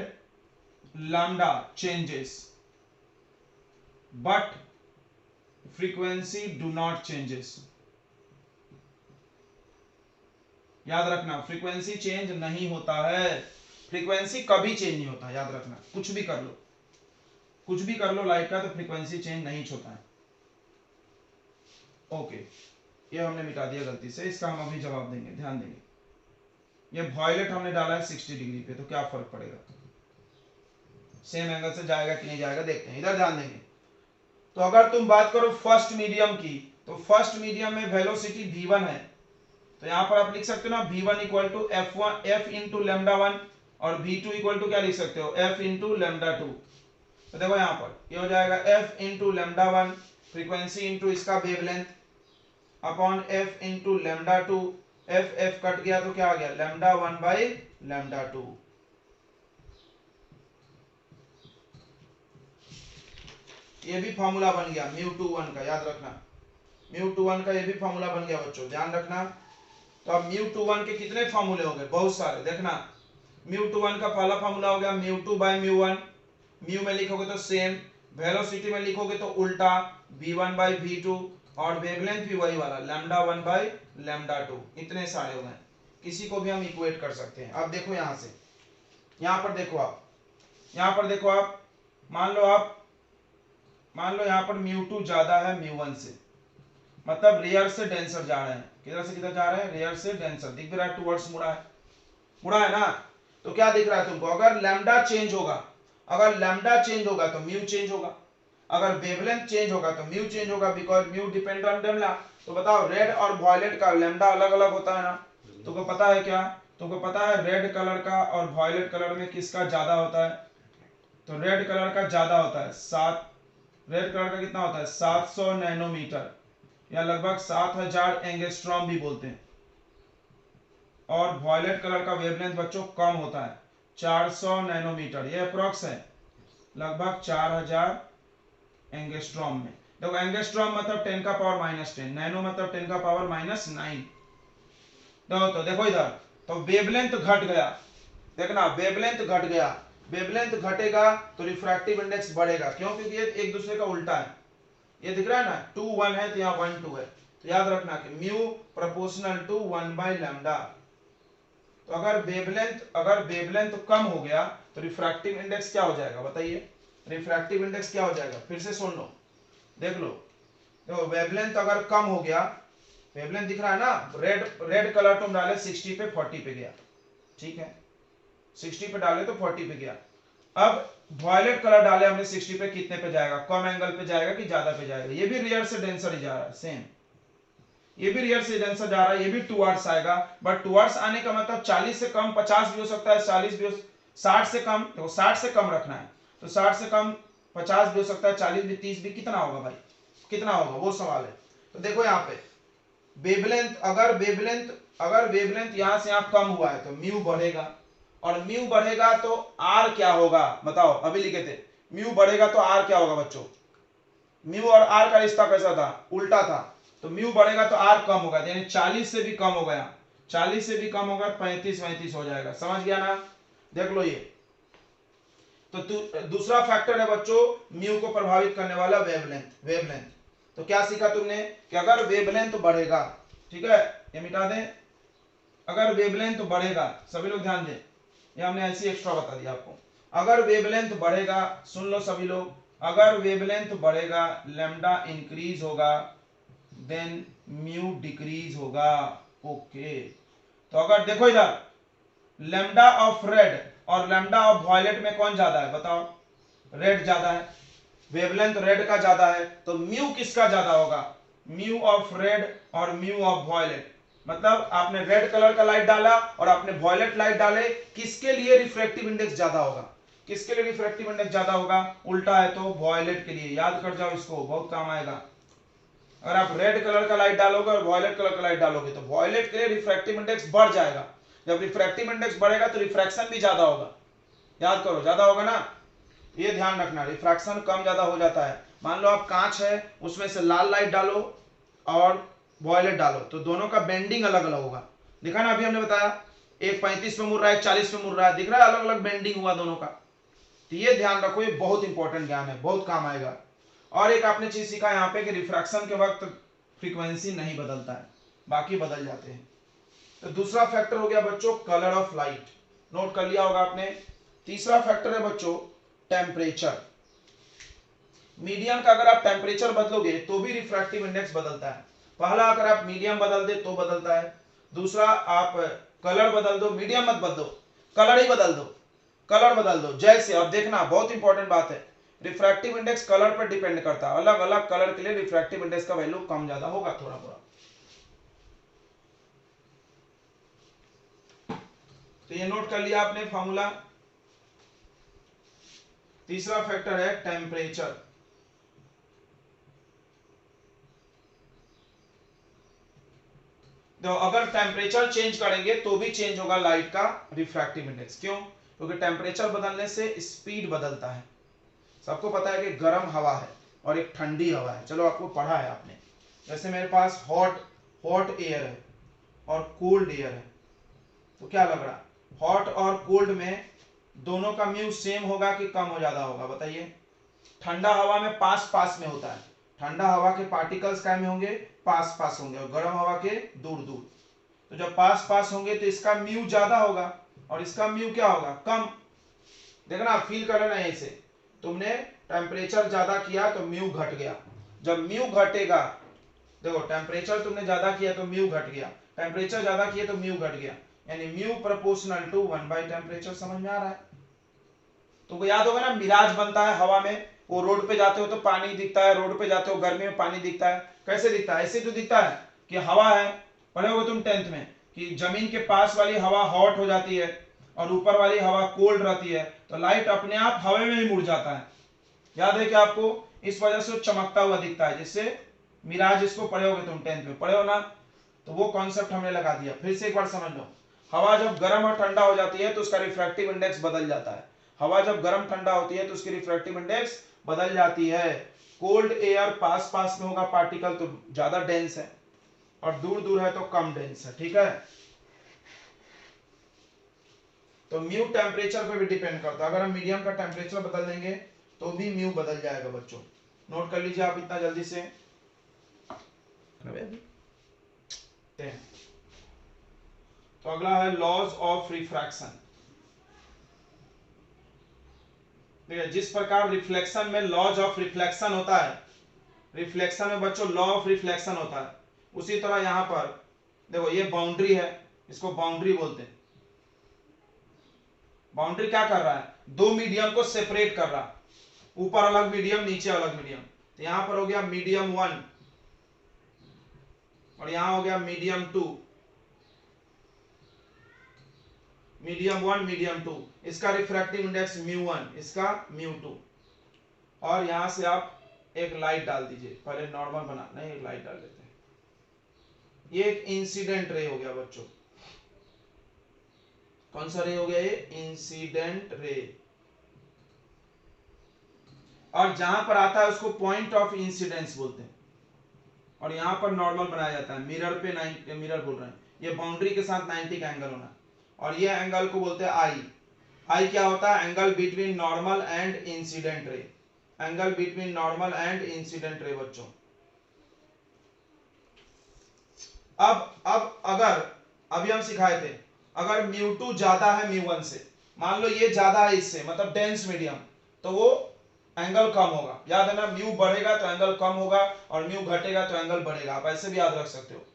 lambda changes but frequency do not changes. याद रखना, फ्रीक्वेंसी चेंज नहीं होता है, फ्रीक्वेंसी कभी चेंज नहीं होता, याद रखना, कुछ भी कर लो, कुछ भी कर लो लाइट का, तो फ्रीक्वेंसी चेंज नहीं होता है। ओके, ये हमने मिटा दिया गलती से, इसका हम अभी जवाब देंगे, ध्यान देंगे। ये वायलेट हमने डाला है 60 डिग्री पे, तो क्या फर्क पड़ेगा, सेम एंगल से जाएगा कि नहीं जाएगा, देखते हैं, इधर ध्यान देंगे। तो अगर तुम बात करो फर्स्ट मीडियम की, तो फर्स्ट मीडियम में वेलोसिटी v1 है, तो यहां पर आप लिख सकते हो ना v1 equal to f into lambda 1, और v2 इक्वल टू क्या लिख सकते हो, f इंटू लैम्डा 2। तो देखो यहां पर ये हो जाएगा f into lambda 1, frequency into इसका wavelength, upon f into lambda 2, f कट गया तो क्या आ गया, लैम्डा 1/λ2। ये भी फॉर्मूला बन गया μ21 का, याद रखना μ21 का ये भी फॉर्मूला बन गया बच्चों, ध्यान रखना। तो अब μ21 के कितने फॉर्मूले हो गए, बहुत सारे। देखना μ21 का पहला फॉर्मूला हो गया μ2 बाय μ1, म्यू में लिखोगे तो सेम, वेलोसिटी में लिखोगे तो उल्टा v1 बाय v2, और वेवलेंथ भी वही वाला λ1 बाय λ2। इतने सारे हो गए, किसी को भी हम इक्वेट कर सकते हैं। अब देखो यहां से, यहां पर देखो आप, यहां पर देखो आप, मान लो यहां पर μ2 ज्यादा है μ1 से, मतलब रेयर से डेंसर जा रहे हैं। किधर से किधर जा रहे हैं, रेयर से डेंसर। दिख भी रहा है टुवर्ड्स मुड़ा है ना। तो क्या दिख रहा है तुमको, अगर लैम्डा चेंज होगा, अगर लैम्डा चेंज होगा तो म्यू चेंज होगा, अगर वेवलेंथ चेंज होगा तो म्यू चेंज होगा, because mu depend on lambda. तो बताओ रेड और वॉयलेट का लैम्डा अलग अलग होता है ना, तुमको पता है क्या, तुमको पता है रेड कलर का और वॉयलेट कलर में किसका ज्यादा होता है, तो रेड कलर का ज्यादा होता है, रेड कलर का कितना होता है 700 नैनोमीटर, या लगभग 7000 एंगस्ट्रॉम भी बोलते हैं। और वॉयलेट कलर का वेवलेंथ बच्चों कम होता है 400 नैनोमीटर, ये अप्रोक्स है, लगभग 4000 एंगस्ट्रॉम में। देखो एंगस्ट्रॉम मतलब 10 का पावर -10, नैनो मतलब 10 का पावर -9। तो देखो इधर, तो वेवलेंथ घट गया, देखना वेवलेंथ घट गया, वेवलेंथ घटेगा तो रिफ्रैक्टिव इंडेक्स बढ़ेगा। क्यों, क्योंकि ये एक दूसरे का उल्टा है। ये दिख रहा है ना 2 1 है तो यहाँ 1 2 है, तो याद रखना कि mu proportional to 1 by lambda. तो अगर वेवलेंथ कम हो गया तो रिफ्रैक्टिव इंडेक्स क्या हो जाएगा, बताइए रिफ्रैक्टिव इंडेक्स क्या हो जाएगा, फिर से सुन लो, देख लो। तो वेवलेंथ अगर कम हो गया, वेवलेंथ दिख रहा है ना, रेड कलर तुम डाले 60 पे 40 पे गया, ठीक है 60 पे डाले तो 40 पे गया। अब वॉयलेट कलर डाले हमने 60 पे, कितने पे जाएगा, कम एंगल पे जाएगा कि ज्यादा पे जाएगा, ये भी रियर से डेंसर ही जा रहा है, सेम ये भी रियर से डेंसर जा रहा है, ये भी टुवर्ड्स आएगा। बट टुवर्ड्स आने का मतलब 40 से कम 50 भी हो सकता है, 40 भी हो, 60 से कम, तो 60 से कम रखना है, तो 60 से कम 50 भी हो सकता है, 40 भी 30 भी, कितना होगा भाई, कितना होगा वो सवाल है। तो देखो यहाँ पे वेवलेंथ, अगर वेवलेंथ यहां से यहां कम हुआ है तो म्यू बढ़ेगा, और म्यू बढ़ेगा तो आर क्या होगा बताओ, अभी लिखे थे म्यू बढ़ेगा तो आर क्या होगा बच्चों, म्यू और आर का रिश्ता कैसा था, उल्टा था। तो म्यू बढ़ेगा तो आर कम होगा, यानी 40 से भी कम हो गया, 40 से भी कम होगा 35 हो जाएगा, समझ गया ना। देख लो ये तो दूसरा फैक्टर है बच्चों म्यू को प्रभावित करने वाला वेवलेंथ। तो क्या सीखा तुमने कि अगर वेवलेंथ बढ़ेगा, ठीक है ये मिटा दें, अगर वेवलेंथ बढ़ेगा, सभी लोग ध्यान दें, ये हमने ऐसी एक्स्ट्रा बता दिया आपको, अगर वेवलेंथ बढ़ेगा, सुन लो सभी लोग, अगर वेवलेंथ बढ़ेगा लैम्डा इंक्रीज होगा, देन म्यू डिक्रीज होगा। ओके, तो अगर देखो इधर लैम्डा ऑफ रेड और लैम्डा ऑफ वॉयलेट में कौन ज्यादा है बताओ, रेड ज्यादा है, वेवलेंथ रेड का ज्यादा है, तो म्यू किसका ज्यादा होगा, म्यू ऑफ रेड और म्यू ऑफ वॉयलेट। मतलब आपने रेड कलर का लाइट डाला और आपने वॉयलेट लाइट डाले, किसके लिए रिफ्रैक्टिव इंडेक्स ज्यादा होगा, किसके लिए रिफ्रैक्टिव इंडेक्स ज्यादा होगा, उल्टा है तो वॉयलेट के लिए। याद कर जाओ इसको, बहुत काम आएगा। अगर आप रेड कलर का लाइट डालोगे और वॉयलेट कलर का लाइट डालोगे तो वॉयलेट के लिए रिफ्रैक्टिव इंडेक्स बढ़ जाएगा, जब रिफ्रैक्टिव इंडेक्स बढ़ेगा तो रिफ्रैक्शन भी ज्यादा होगा, याद करो ज्यादा होगा ना, ये ध्यान रखना, रिफ्रैक्शन कम ज्यादा हो जाता है। मान लो आप कांच है, उसमें से लाल लाइट डालो और वॉयलेट डालो, तो दोनों का बेंडिंग अलग अलग होगा, दिखा ना अभी हमने बताया, एक 35 पे मुड़ रहा है, एक 40 पे मुड़ रहा है, दिख रहा है अलग अलग बेंडिंग हुआ दोनों का। तो ये ध्यान रखो, ये बहुत इंपॉर्टेंट ज्ञान है, बहुत काम आएगा। और एक आपने चीज सीखा यहाँ पे कि रिफ्रैक्शन के वक्त फ्रीक्वेंसी नहीं बदलता है, बाकी बदल जाते हैं। तो दूसरा फैक्टर हो गया बच्चों कलर ऑफ लाइट, नोट कर लिया होगा आपने। तीसरा फैक्टर है बच्चों टेम्परेचर। मीडियम का अगर आप टेम्परेचर बदलोगे तो भी रिफ्रैक्टिव इंडेक्स बदलता है। पहला अगर आप मीडियम बदल दे तो बदलता है, दूसरा आप कलर बदल दो, मीडियम मत बदलो, कलर ही बदल दो, कलर बदल दो। जैसे अब देखना बहुत इंपॉर्टेंट बात है, रिफ्रैक्टिव इंडेक्स कलर पर डिपेंड करता है, अलग अलग कलर के लिए रिफ्रैक्टिव इंडेक्स का वैल्यू कम ज्यादा होगा थोड़ा थोड़ा। तो ये नोट कर लिया आपने फॉर्मूला। तीसरा फैक्टर है टेम्परेचर। तो अगर टेम्परेचर चेंज करेंगे तो भी चेंज होगा लाइट का रिफ्रैक्टिव इंडेक्स। क्यों, क्योंकि टेम्परेचर बदलने से स्पीड बदलता है। सबको पता है कि गर्म हवा है, और एक ठंडी हवा है। चलो आपको पढ़ा है आपने, जैसे मेरे पास हॉट एयर है और कोल्ड एयर है, तो क्या लग रहा है हॉट और कोल्ड में दोनों का म्यू सेम होगा कि कम हो ज्यादा होगा बताइए। ठंडा हवा में पास पास में होता है, ठंडा हवा के पार्टिकल्स क्या में होंगे, पास पास होंगे, और गर्म हवा के दूर दूर। तो जब पास पास होंगे तो इसका म्यू ज्यादा होगा और इसका म्यू क्या होगा, कम। देखना फील कर लेना ऐसे, तुमने टेम्परेचर ज्यादा किया तो म्यू घट गया, जब म्यू घटेगा, देखो टेम्परेचर तुमने ज्यादा किया तो म्यू घट गया, टेम्परेचर ज्यादा किया तो म्यू घट गया, यानी म्यू प्रोपोर्शनल टू 1/टेम्परेचर। समझ में आ रहा है? तुमको याद होगा ना मिराज बनता है हवा में, वो रोड पे जाते हो तो पानी दिखता है, रोड पे जाते हो गर्मी में पानी दिखता है, कैसे दिखता है, ऐसे तो दिखता है कि हवा है। पढ़े होगे तुम 10th में कि जमीन के पास वाली हवा हॉट हो जाती है और ऊपर वाली हवा कोल्ड रहती है, तो लाइट अपने आप हवा में ही मुड़ जाता है। याद है कि आपको, इस वजह से चमकता हुआ दिखता है, जिससे मिराज, इसको पढ़े होगे तुम 10th में, पढ़े हो ना, तो वो कॉन्सेप्ट हमने लगा दिया। फिर से एक बार समझ लो, हवा जब गर्म और ठंडा हो जाती है तो उसका रिफ्रैक्टिव इंडेक्स बदल जाता है। हवा जब गर्म ठंडा होती है तो उसकी रिफ्रैक्टिव इंडेक्स बदल जाती है। कोल्ड एयर पास पास में होगा पार्टिकल तो ज्यादा डेंस है, और दूर दूर है तो कम डेंस है। ठीक है, तो म्यू टेम्परेचर पे भी डिपेंड करता है, अगर हम मीडियम का टेम्परेचर बदल देंगे तो भी म्यू बदल जाएगा बच्चों। नोट कर लीजिए आप इतना जल्दी से। तो अगला है लॉज ऑफ रिफ्रैक्शन। देखिए जिस प्रकार रिफ्लेक्शन में लॉज ऑफ रिफ्लेक्शन होता है, रिफ्लेक्शन में बच्चों लॉ ऑफ रिफ्लेक्शन होता है, उसी तरह यहां पर देखो ये बाउंड्री है, इसको बाउंड्री बोलते हैं। बाउंड्री क्या कर रहा है, दो मीडियम को सेपरेट कर रहा, ऊपर अलग मीडियम नीचे अलग मीडियम। तो यहां पर हो गया मीडियम 1 और यहां हो गया मीडियम 2, मीडियम 1 मीडियम 2, इसका रिफ्रैक्टिव इंडेक्स μ1, इसका μ2। और यहां से आप एक लाइट डाल दीजिए, पहले नॉर्मल बना, नहीं एक लाइट डाल देते हैं। ये एक इंसिडेंट रे हो गया बच्चों, कौन सा रे हो गया, ये इंसिडेंट रे। और जहां पर आता है उसको पॉइंट ऑफ इंसिडेंस बोलते हैं, और यहां पर नॉर्मल बनाया जाता है, मिरर पे 90, मिरर बोल रहे हैं, ये बाउंड्री के साथ 90 का एंगल होना, और ये एंगल को बोलते हैं आई। आई क्या होता है, angle between normal and incident ray, angle between normal and incident ray बच्चों। अब अगर अभी हम सिखाए थे, अगर μ2 ज्यादा है μ1 से, मान लो ये ज्यादा है इससे, मतलब डेंस मीडियम, तो वो एंगल कम होगा। याद है ना, म्यू बढ़ेगा तो एंगल कम होगा और म्यू घटेगा तो एंगल बढ़ेगा। आप ऐसे भी याद रख सकते हो।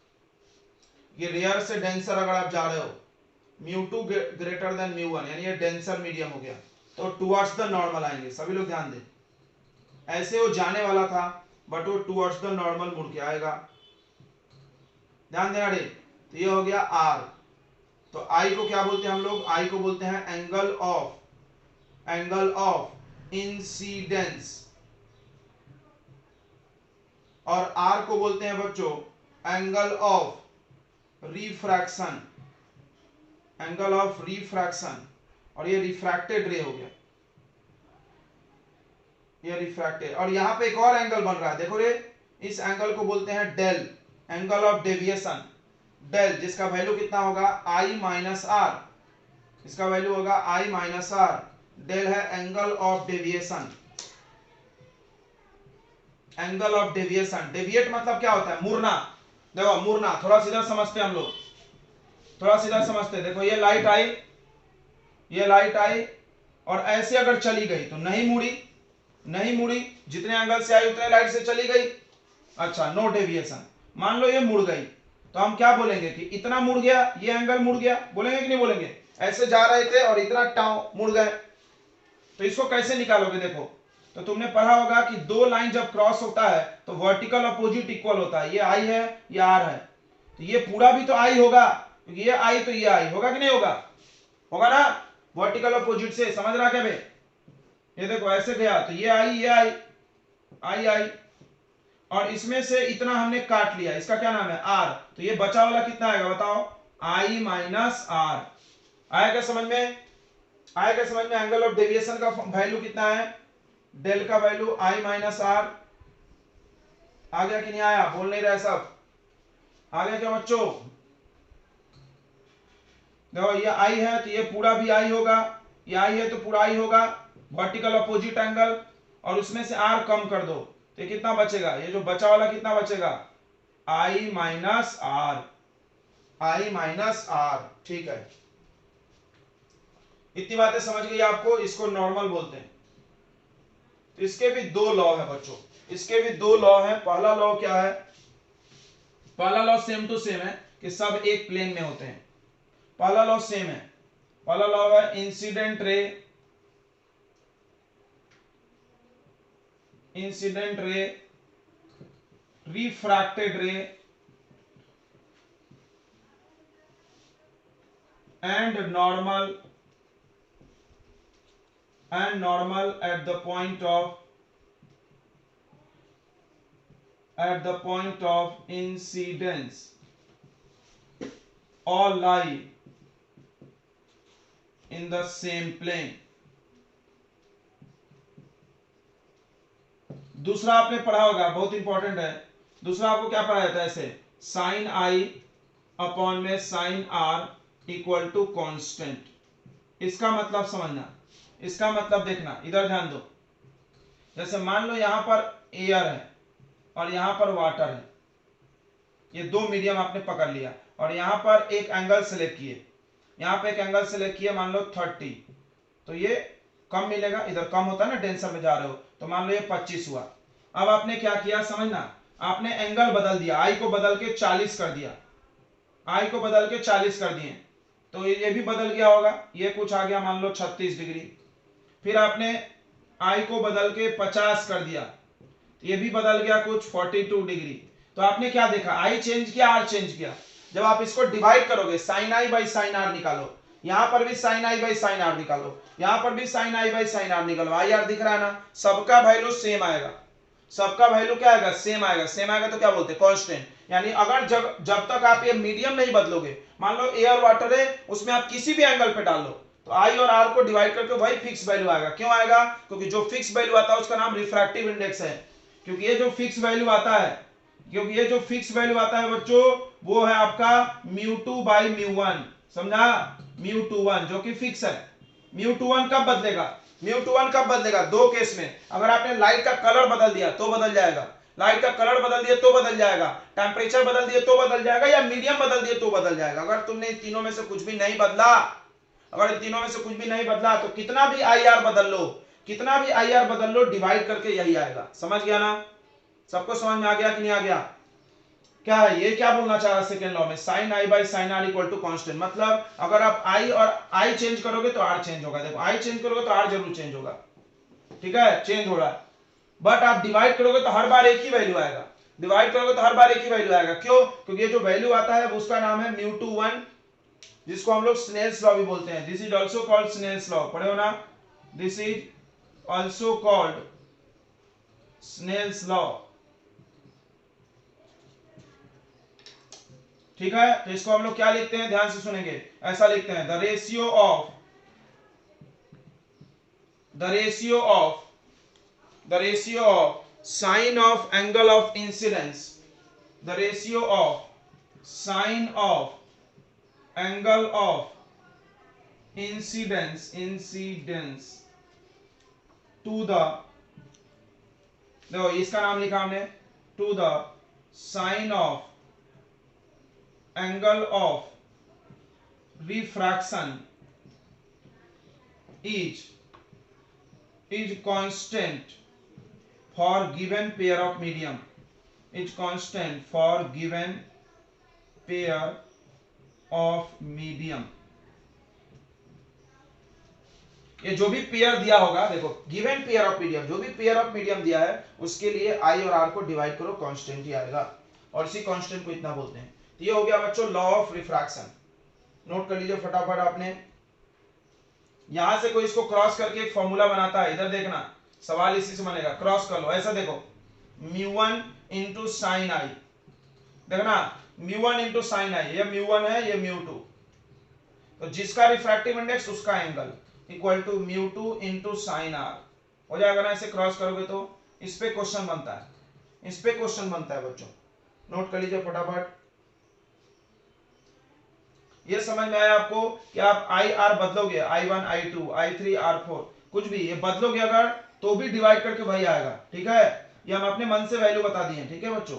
ये रेयर से डेंसर अगर आप जा रहे हो, μ2 ग्रेटर देन μ1, यानी ये डेंसर मीडियम हो गया, तो टुवर्ड्स द नॉर्मल आएंगे। सभी लोग ध्यान दें, ऐसे वो जाने वाला था बट वो टुवर्ड्स द नॉर्मल मुड़ के आएगा, ध्यान देना रे। तो ये हो गया R। तो I को क्या बोलते हैं हम लोग, I को बोलते हैं एंगल ऑफ इंसिडेंस, और R को बोलते हैं बच्चों angle of refraction, angle of refraction. और ये रिफ्रैक्टेड रे हो गया, ये रिफ्रैक्टेड। और यहां पे एक और एंगल बन रहा है, देखो रे, इस एंगल को बोलते हैं del, angle of deviation, del, जिसका वैल्यू कितना होगा I माइनस आर, इसका वैल्यू होगा I माइनस आर। डेल है angle of deviation, angle of deviation. Deviate मतलब क्या होता है, मुड़ना। देखो मुड़ना, थोड़ा सीधा समझते हैं हम लोग, थोड़ा सीधा समझते हैं। देखो ये लाइट आई, ये लाइट आई और ऐसे अगर चली गई तो नहीं मुड़ी, नहीं मुड़ी, जितने एंगल से आई उतने लाइट से चली गई, अच्छा नो डेविएशन। मान लो ये मुड़ गई तो हम क्या बोलेंगे कि इतना मुड़ गया, ये एंगल मुड़ गया, बोलेंगे कि नहीं बोलेंगे। ऐसे जा रहे थे और इतना टाउ मुड़ गए, तो इसको कैसे निकालोगे। देखो तो तुमने पढ़ा होगा कि दो लाइन जब क्रॉस होता है तो वर्टिकल अपोजिट इक्वल होता है, ये I है ये R है, तो ये पूरा भी तो I होगा, क्योंकि ये I तो ये I होगा कि नहीं होगा, होगा ना, वर्टिकल अपोजिट से। समझ रहा क्या बे, ये देखो ऐसे गया तो ये I ये I, और इसमें से इतना हमने काट लिया, इसका क्या नाम है R, तो ये बचा वाला कितना आएगा बताओ, I माइनस R। आया क्या समझ में, आया क्या समझ में। एंगल ऑफ डेविएशन का वैल्यू कितना है, डेल का वैल्यू I माइनस R, आ गया कि नहीं आया? बोल नहीं रहे सब? आ गया क्या बच्चों? देखो ये आई है तो ये पूरा भी आई होगा, ये आई है तो पूरा आई होगा, वर्टिकल अपोजिट एंगल, और उसमें से आर कम कर दो तो ये कितना बचेगा? ये जो बचा वाला कितना बचेगा? I minus R, I minus R. ठीक है, इतनी बातें समझ गई आपको? इसको नॉर्मल बोलते हैं। तो इसके भी दो लॉ है बच्चों, इसके भी दो लॉ है। पहला लॉ क्या है? पहला लॉ सेम टू सेम है कि सब एक प्लेन में होते हैं। पहला लॉ सेम है, पहला लॉ है incident ray, incident ray, refracted रे and normal at the point of incidence all lie in the same plane। दूसरा आपने पढ़ा होगा, बहुत इंपॉर्टेंट है। दूसरा आपको क्या पढ़ा जाता है? ऐसे साइन आई अपॉन में sine R equal to constant. इसका मतलब समझना, इसका मतलब देखना, इधर ध्यान दो। जैसे मान लो यहां पर एयर है और यहां पर वाटर है, ये दो मीडियम आपने पकड़ लिया और यहां पर एक एंगल सेलेक्ट किए, यहां पर एक एंगल सेलेक्ट किए, मान लो 30, तो ये कम मिलेगा, इधर कम होता है ना, डेंसर में जा रहे हो, तो मान लो ये 25 हुआ। अब आपने क्या किया समझना, आपने एंगल बदल दिया, आई को बदल के 40 कर दिया, आई को बदल के 40 कर दिए, तो ये भी बदल गया होगा, ये कुछ आ गया मान लो 36 डिग्री। फिर आपने आई को बदल के 50 कर दिया, तो ये भी बदल गया कुछ 42 डिग्री। तो आपने क्या देखा? आई चेंज किया, आर चेंज किया। जब आप इसको डिवाइड करोगे, sine I by sine R निकालो, यहां पर भी sine I by sine R निकालो, यहां पर भी sine I by sine R निकालो, आई आर दिख रहा है ना, सबका वैल्यू सेम आएगा, सबका वैल्यू क्या आएगा? सेम आएगा। सेम आएगा तो क्या बोलते हैं? कांस्टेंट। यानी अगर जब तक आप ये मीडियम नहीं बदलोगे, मान लो एयर वाटर है, उसमें आप किसी भी एंगल पे डाल लो, तो आई और आर को डिवाइड करके वही फिक्स वैल्यू आएगा। क्यों आएगा? क्योंकि जो फिक्स वैल्यू आता है उसका नाम रिफ्रैक्टिव इंडेक्स है। क्योंकि ये जो फिक्स वैल्यू आता है, क्योंकि ये जो फिक्स वैल्यू आता है बच्चों, वो है आपका μ2 बाई μ1, समझा? μ21 जो कि फिक्स है। μ21 कब बदलेगा? μ21 कब बदलेगा? दो केस में, अगर आपने लाइट का कलर बदल दिया तो बदल जाएगा, लाइट का कलर बदल दिया तो बदल जाएगा, टेम्परेचर बदल दिए तो बदल जाएगा, या मीडियम बदल दिए तो बदल जाएगा। अगर तुमने इन तीनों में से कुछ भी नहीं बदला, अगर इन तीनों में से कुछ भी नहीं बदला, तो कितना भी आई आर बदल लो, कितना भी आई आर बदल लो, डिवाइड करके यही आएगा। समझ गया ना? सबको समझ में आ गया कि नहीं आ गया? क्या है ये? क्या बोलना चाह रहा सेकंड लॉ में? Sine I by sine R equal to constant. मतलब अगर आप आई और आई चेंज करोगे तो आर चेंज होगा। देखो आई चेंज करोगे तो आर जरूर चेंज होगा, ठीक है, चेंज हो रहा है। बट आप डिवाइड करोगे तो हर बार एक ही वैल्यू आएगा, डिवाइड करोगे तो हर बार एक ही वैल्यू आएगा। क्यों? क्योंकि ये जो वैल्यू आता है उसका नाम है μ21, जिसको हम लोग स्नेल्स लॉ भी बोलते हैं। This is also called Snell's law, पढ़े हो ना? This is also called Snell's law, ठीक है। तो इसको हम लोग क्या लिखते हैं? ध्यान से सुनेंगे, ऐसा लिखते हैं, the ratio of sine of angle of incidence, the ratio of sine of angle of incidence to the, देखो इसका नाम लिखा हमने, to the sine of angle of refraction is constant for given pair of medium, is constant for given pair of medium। ये जो भी pair दिया होगा, देखो गिवन पेयर ऑफ मीडियम, जो भी पेयर ऑफ मीडियम दिया है उसके लिए आई और आर को डिवाइड करो, कांस्टेंट ही आएगा, और इसी कांस्टेंट को इतना बोलते हैं। तो ये हो गया बच्चों लॉ ऑफ रिफ्रैक्शन। नोट कर लीजिए फटाफट आपने। यहां से कोई इसको क्रॉस करके एक फॉर्मूला बनाता है, इधर देखना सवाल इसी से बनेगा, क्रॉस कर लो, ऐसा देखो μ1 इंटू साइन आई, देखना μ1 इंटू साइन आई, ये μ1 है, ये μ2, तो जिसका रिफ्रैक्टिव इंडेक्स उसका angle equal to μ2 into sine R हो जाएगा ना। ऐसे क्रॉस करोगे तो इस पे क्वेश्चन बनता है, इस पे क्वेश्चन बनता है बच्चों, नोट कर लीजिए फटाफट। ये समझ में आया आपको कि आप I R बदलोगे, I1 I2 I3 R4 कुछ भी ये बदलोगे अगर तो भी डिवाइड करके वही आएगा, ठीक है। ये हम अपने मन से वैल्यू बता दिए, ठीक है बच्चों,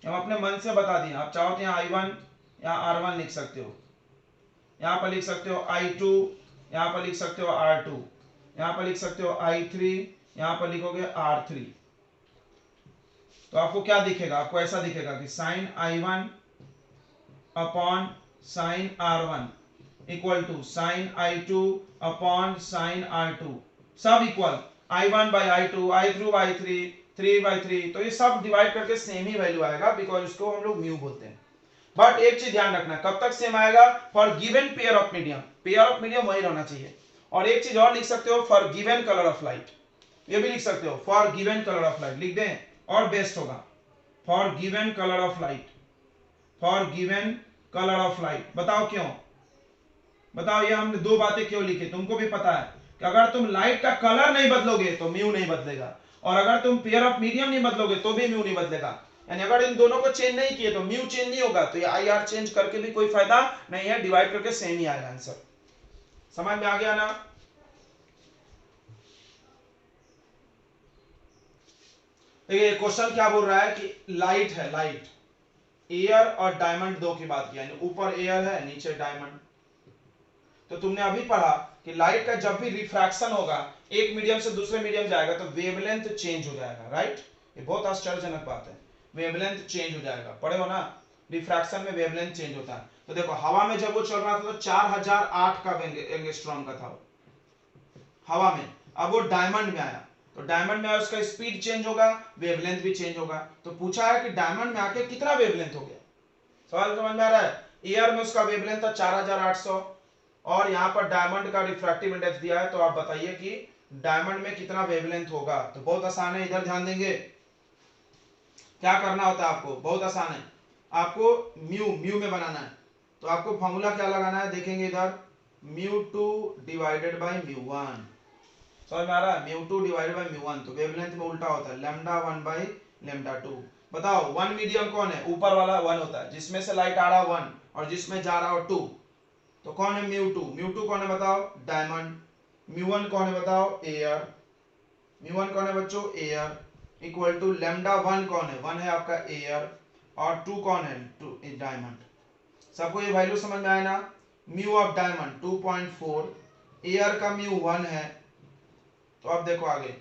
हम अपने मन से बता दिए। आप चाहो तो यहाँ I1 यहाँ R1 लिख सकते हो, यहाँ पर लिख सकते हो I2, यहाँ पर लिख सकते हो R2, यहाँ पर लिख सकते हो I3, यहाँ पर लिखोगे R3। तो आपको क्या दिखेगा, आपको ऐसा दिखेगा कि sine I1 upon sine R1 equal to sine I2 upon sine R2, सब equal I1 by I2, I3 by 3, 3 by 3, तो ये सब डिवाइड करके सेम ही वैल्यू आएगा, बिकॉज उसको हम लोग म्यू बोलते हैं। बट एक चीज ध्यान रखना, कब तक सेम आएगा, for given pair of medium, pair of medium वही रहना चाहिए। और एक चीज और लिख सकते हो, for given colour of light, ये भी लिख सकते हो, for given colour of light लिख दें और बेस्ट होगा, for given colour of light, for given colour of light. बताओ क्यों, बताओ ये हमने दो बातें क्यों लिखी, तुमको भी पता है कि अगर तुम लाइट का कलर नहीं बदलोगे तो म्यू नहीं बदलेगा, और अगर तुम पेयर ऑफ मीडियम नहीं बदलोगे तो भी म्यू नहीं बदलेगा। यानी अगर इन दोनों को चेंज नहीं किए तो म्यू चेंज नहीं होगा, तो ये आई आर चेंज करके भी कोई फायदा नहीं है, डिवाइड करके सेम ही आएगा आंसर। समझ में आ गया ना। देखिए क्वेश्चन क्या बोल रहा है कि लाइट है, लाइट एयर और डायमंड दो की बात किया, यानी ऊपर एयर है नीचे डायमंड। तो तुमने अभी पढ़ा कि लाइट का जब भी रिफ्रैक्शन होगा, एक मीडियम से दूसरे मीडियम जाएगा तो वेवलेंथ चेंज हो जाएगा, राइट। ये बहुत आश्चर्यजनक बात है, वेवलेंथ चेंज हो जाएगा, पढ़े हो ना, रिफ्रैक्शन में वेवलेंथ चेंज होता है। तो देखो हवा में जब वो चल रहा था तो 4008 का एंगस्ट्रॉम का था हवा में, अब वो डायमंड में आया, तो डायमंड में आया उसका स्पीड चेंज होगा, वेवलेंथ भी चेंज होगा। तो पूछा है कि डायमंड में आके कितना वेवलेंथ हो गया, सवाल समझ में आ रहा है। एयर में उसका वेवलेंथ था 4800 और यहाँ पर डायमंड का रिफ्रैक्टिव इंडेक्स दिया है, तो आप बताइए कि डायमंड में कितना वेवलेंथ होगा। तो बहुत आसान है, इधर ध्यान देंगे, क्या करना होता है आपको, बहुत आसान है, आपको म्यू म्यू में बनाना है। तो आपको फॉर्मूला क्या लगाना है, देखेंगे इधर, μ2 डिवाइडेड बाय μ1, समझ में आ रहा है, μ2 डिवाइडेड बाय μ1, तो वेवलेंथ में उल्टा होता है λ1 बाय λ2। बताओ वन मीडियम कौन है, ऊपर वाला वन होता है, जिसमें से लाइट आ रहा है 1 और जिसमें जा रहा है 2, तो कौन है μ2 कौन है बताओ, डायमंड। μ1 कौन है बताओ, एयर। μ1 कौन है बच्चों, एयर, इक्वल टू λ1 कौन है, 1 है आपका एयर, और 2 कौन है, 2 डायमंड। सबको ये वैल्यू समझ में आया ना, म्यू ऑफ डायमंड 2.4, एयर का म्यू 1 है। तो अब देखो आगे,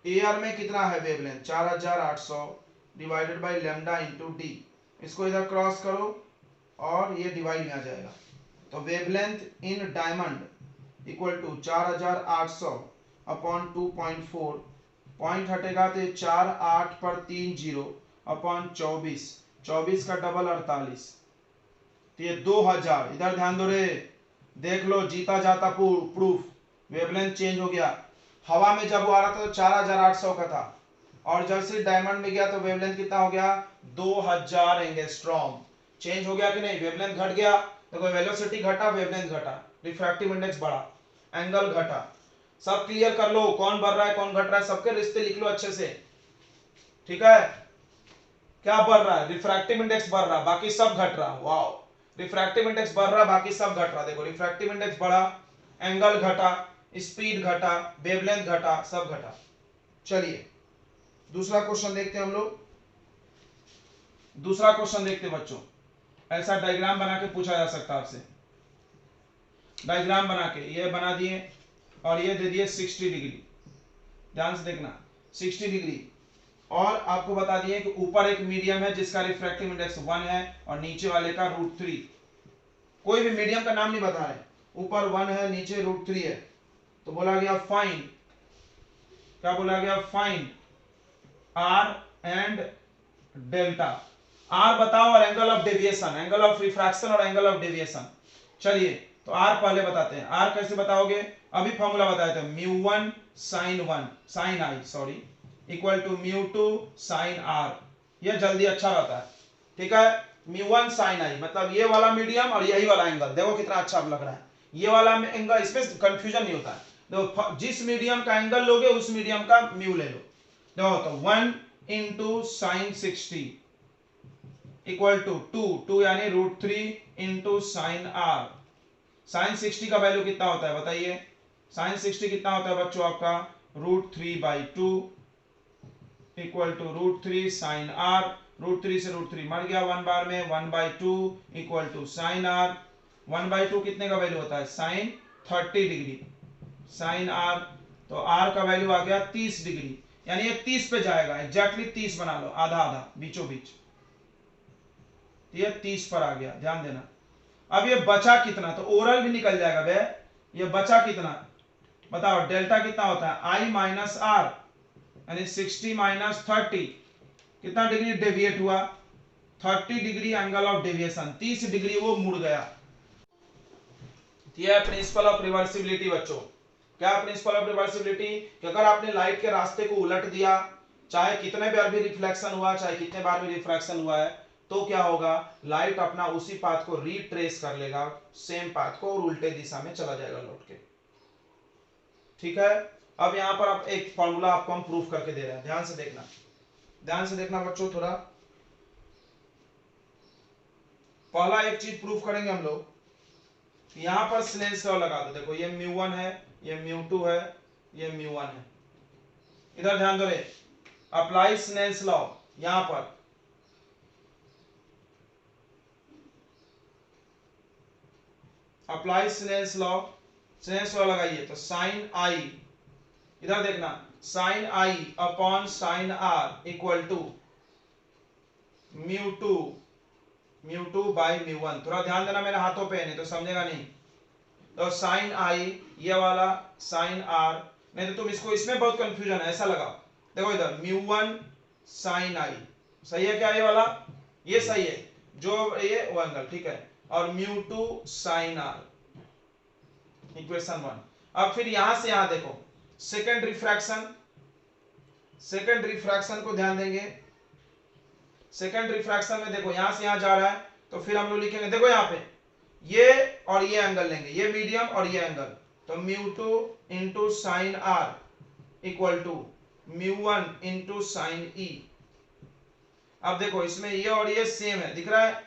एयर में कितना है wavelength 4800 divided by lambda into D, इसको इधर क्रॉस करो और ये डिवाइड में आ जाएगा। तो wavelength in diamond equal to 4800 upon 2.4, point हटेगा तो 4 8 पर 3 0 अपॉन 24, 24 का डबल 48, तो ये 2000। इधर ध्यान दो रे, देख लो जीता जाता प्रूफ, वेवलेंथ चेंज हो गया। हवा में जब वो आ रहा था तो 4800 का था, और जब से डायमंड में गया तो वेवलेंथ कितना हो गया, 2000 एंगस्ट्रॉम। चेंज हो गया कि नहीं, वेवलेंथ घट गया, देखो वेलोसिटी घटा, वेवलेंथ घटा, रिफ्रैक्टिव इंडेक्स बढ़ा, एंगल घटा। सब क्लियर कर लो, कौन बढ़ रहा है कौन घट रहा है, सबके रिश्ते लिख लो अच्छे से, ठीक है। क्या बढ़ रहा है, रिफ्रैक्टिव इंडेक्स बढ़ रहा, बाकी सब घट रहा, वाओ, रिफ्रैक्टिव इंडेक्स बढ़ रहा बाकी सब घट रहा। देखो रिफ्रैक्टिव इंडेक्स बढ़ा, एंगल घटा, स्पीड घटा, वेवलेंथ घटा, सब घटा। चलिए दूसरा क्वेश्चन देखते हैं हम लोग, दूसरा क्वेश्चन देखते हैं बच्चों। ऐसा डायग्राम बना के पूछा जा सकता है आपसे, डायग्राम बना के ये बना दिए और ये दे दिए 60 डिग्री, ध्यान से देखना 60 डिग्री, और आपको बता दिए कि ऊपर एक मीडियम है जिसका रिफ्रैक्टिव इंडेक्स 1 है और नीचे वाले का √3। कोई भी मीडियम का नाम नहीं बता रहे, ऊपर 1 है नीचे √3 है। तो बोला गया फाइंड, क्या बोला गया, find R and delta. R बताओ और angle of deviation, angle of refraction और एंगल ऑफ डेविएशन। चलिए तो आर पहले बताते हैं, आर कैसे बताओगे, अभी फॉर्मूला बताए थे, μ1 sin I sorry equal to μ2 sin R, ये जल्दी अच्छा रहता है, ठीक है। μ1 sin I मतलब ये वाला मीडियम और यही वाला एंगल, देखो कितना अच्छा लग रहा है, ये वाला एंगल, इसमें कंफ्यूजन नहीं होता है। देखो जिस मीडियम का एंगल लोगे उस मीडियम का म्यू ले लो। देखो तो 1 इंटू साइन 60 इक्वल टू 2 यानी √3 इंटू साइन आर। साइन 60 का वैल्यू कितना होता है बताइए? साइन 60 कितना होता है बच्चों आपका? √3/2 इक्वल टू √3 साइन आर। √3 से √3 मर गया 1 बार में, 1/2 इक्वल टू साइन आर। 1/2 कितने का वैल्यू होता है? Sine 30 degree sine R. तो आर का वैल्यू आ गया 30 डिग्री, यानी ये 30 पे जाएगा, एग्जैक्टली 30 बना लो, आधा आधा बीचों बीच, ये 30 पर आ गया, ध्यान देना। अब ये बचा कितना? तो ओरल भी निकल जाएगा बे। ये बचा कितना बताओ? डेल्टा कितना होता है? आई माइनस आर, यानी 60 माइनस 30 कितना डिग्री डेविएट हुआ? 30 degree angle of deviation, 30 degree वो मुड़ गया। यह प्रिंसिपल ऑफ रिवर्सिबिलिटी बच्चों। क्या प्रिंसिपल ऑफ रिवर्सिबिलिटी? कि अगर आपने लाइट के रास्ते को उलट दिया, चाहे कितने बार भी रिफ्लेक्शन हुआ, चाहे कितने बार भी रिफ्रैक्शन हुआ है, तो क्या होगा? लाइट अपना उसी पाथ को रिट्रेस कर लेगा, सेम पाथ को, और उल्टे दिशा में चला जाएगा लौट के। ठीक है, अब यहां पर आप एक फॉर्मूला आपको हम प्रूफ करके दे रहे हैं, ध्यान से देखना, ध्यान से देखना बच्चों थोड़ा। पहला एक चीज प्रूफ करेंगे हम लोग, यहां पर स्नेल्स लॉ लगा दो। देखो ये μ1 है, ये μ2 है, ये μ1 है। इधर ध्यान दो रे, अप्लाई स्नेल्स लॉ। यहां पर apply Snell's law, Snell's law लगाइए तो साइन आई, इधर देखना, sine I upon sine R equal to μ2 by μ1। थोड़ा ध्यान देना मेरे हाथों पे, नहीं तो समझेगा नहीं। तो साइन आई, ये वाला साइन आर, नहीं तो तुम इसको, इसमें बहुत कंफ्यूजन है, ऐसा लगाओ। देखो इधर μ1 साइन आई, सही है क्या? ये वाला ये सही है, जो ये वो एंगल ठीक है, और μ2 साइन आर इक्वेशन 1। अब फिर यहां से यहां देखो, सेकंड रिफ्रैक्शन, सेकंड रिफ्रैक्शन को ध्यान देंगे। सेकंड रिफ्रैक्शन में देखो यहां से यहां जा रहा है, तो फिर हम लोग लिखेंगे, देखो यहां पे ये और ये एंगल लेंगे, ये मीडियम और ये एंगल, तो μ2 into sine R equal to μ1 into sine E. अब देखो इसमें ये और ये सेम है, दिख रहा है,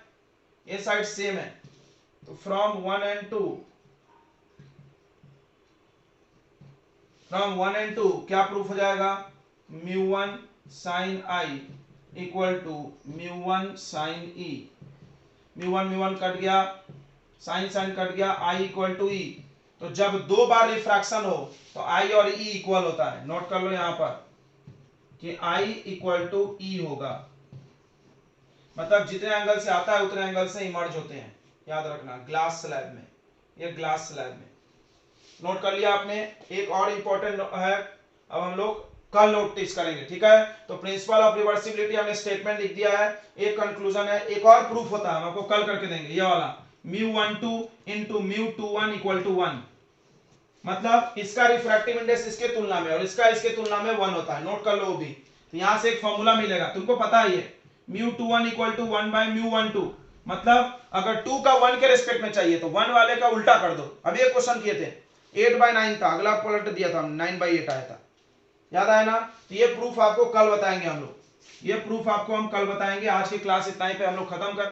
ये साइड सेम है, तो फ्रॉम 1 and 2, फ्रॉम 1 and 2 क्या प्रूफ हो जाएगा? μ1 sine I equal to μ1 sine E. μ1 कट गया, साइन साइन कट गया, आई इक्वल टू ई। तो जब दो बार रिफ्रैक्शन हो तो आई और ई इक्वल होता है, नोट कर लो यहां पर कि आई इक्वल टू ई होगा, मतलब जितने एंगल से आता है उतने एंगल से इमर्ज होते हैं, याद रखना, ग्लास स्लैब में, ये ग्लास स्लैब में। नोट कर लिया आपने? एक और इंपॉर्टेंट है, अब हम लोग कल नोटिस करेंगे, ठीक है? तो प्रिंसिपल ऑफ रिवर्सिबिलिटी हमने स्टेटमेंट लिख दिया है, एक कंक्लूजन है, एक और प्रूफ होता है, हम आपको कल करके देंगे, ये वाला μ12 इंटू μ21 इक्वल टू 1, मतलब इसका रिफ्रैक्टिव इंडेक्स इसके तुलना में और इसका इसके तुलना में 1 होता है, नोट कर लो वो भी। तो यहां से एक फॉर्मूला मिलेगा, तुमको पता ही है, μ21 इक्वल टू 1 बाय μ12, मतलब अगर 2 का 1 के रेस्पेक्ट में चाहिए तो 1 वाले का उल्टा कर दो। अभी एक क्वेश्चन किए थे, 8/9 था, अगला पलट दिया था, 9/8 आया था, याद आया ना? तो ये प्रूफ आपको कल बताएंगे हम लोग, ये प्रूफ आपको हम कल बताएंगे। आज की क्लास इतना ही पे हम लोग खत्म कर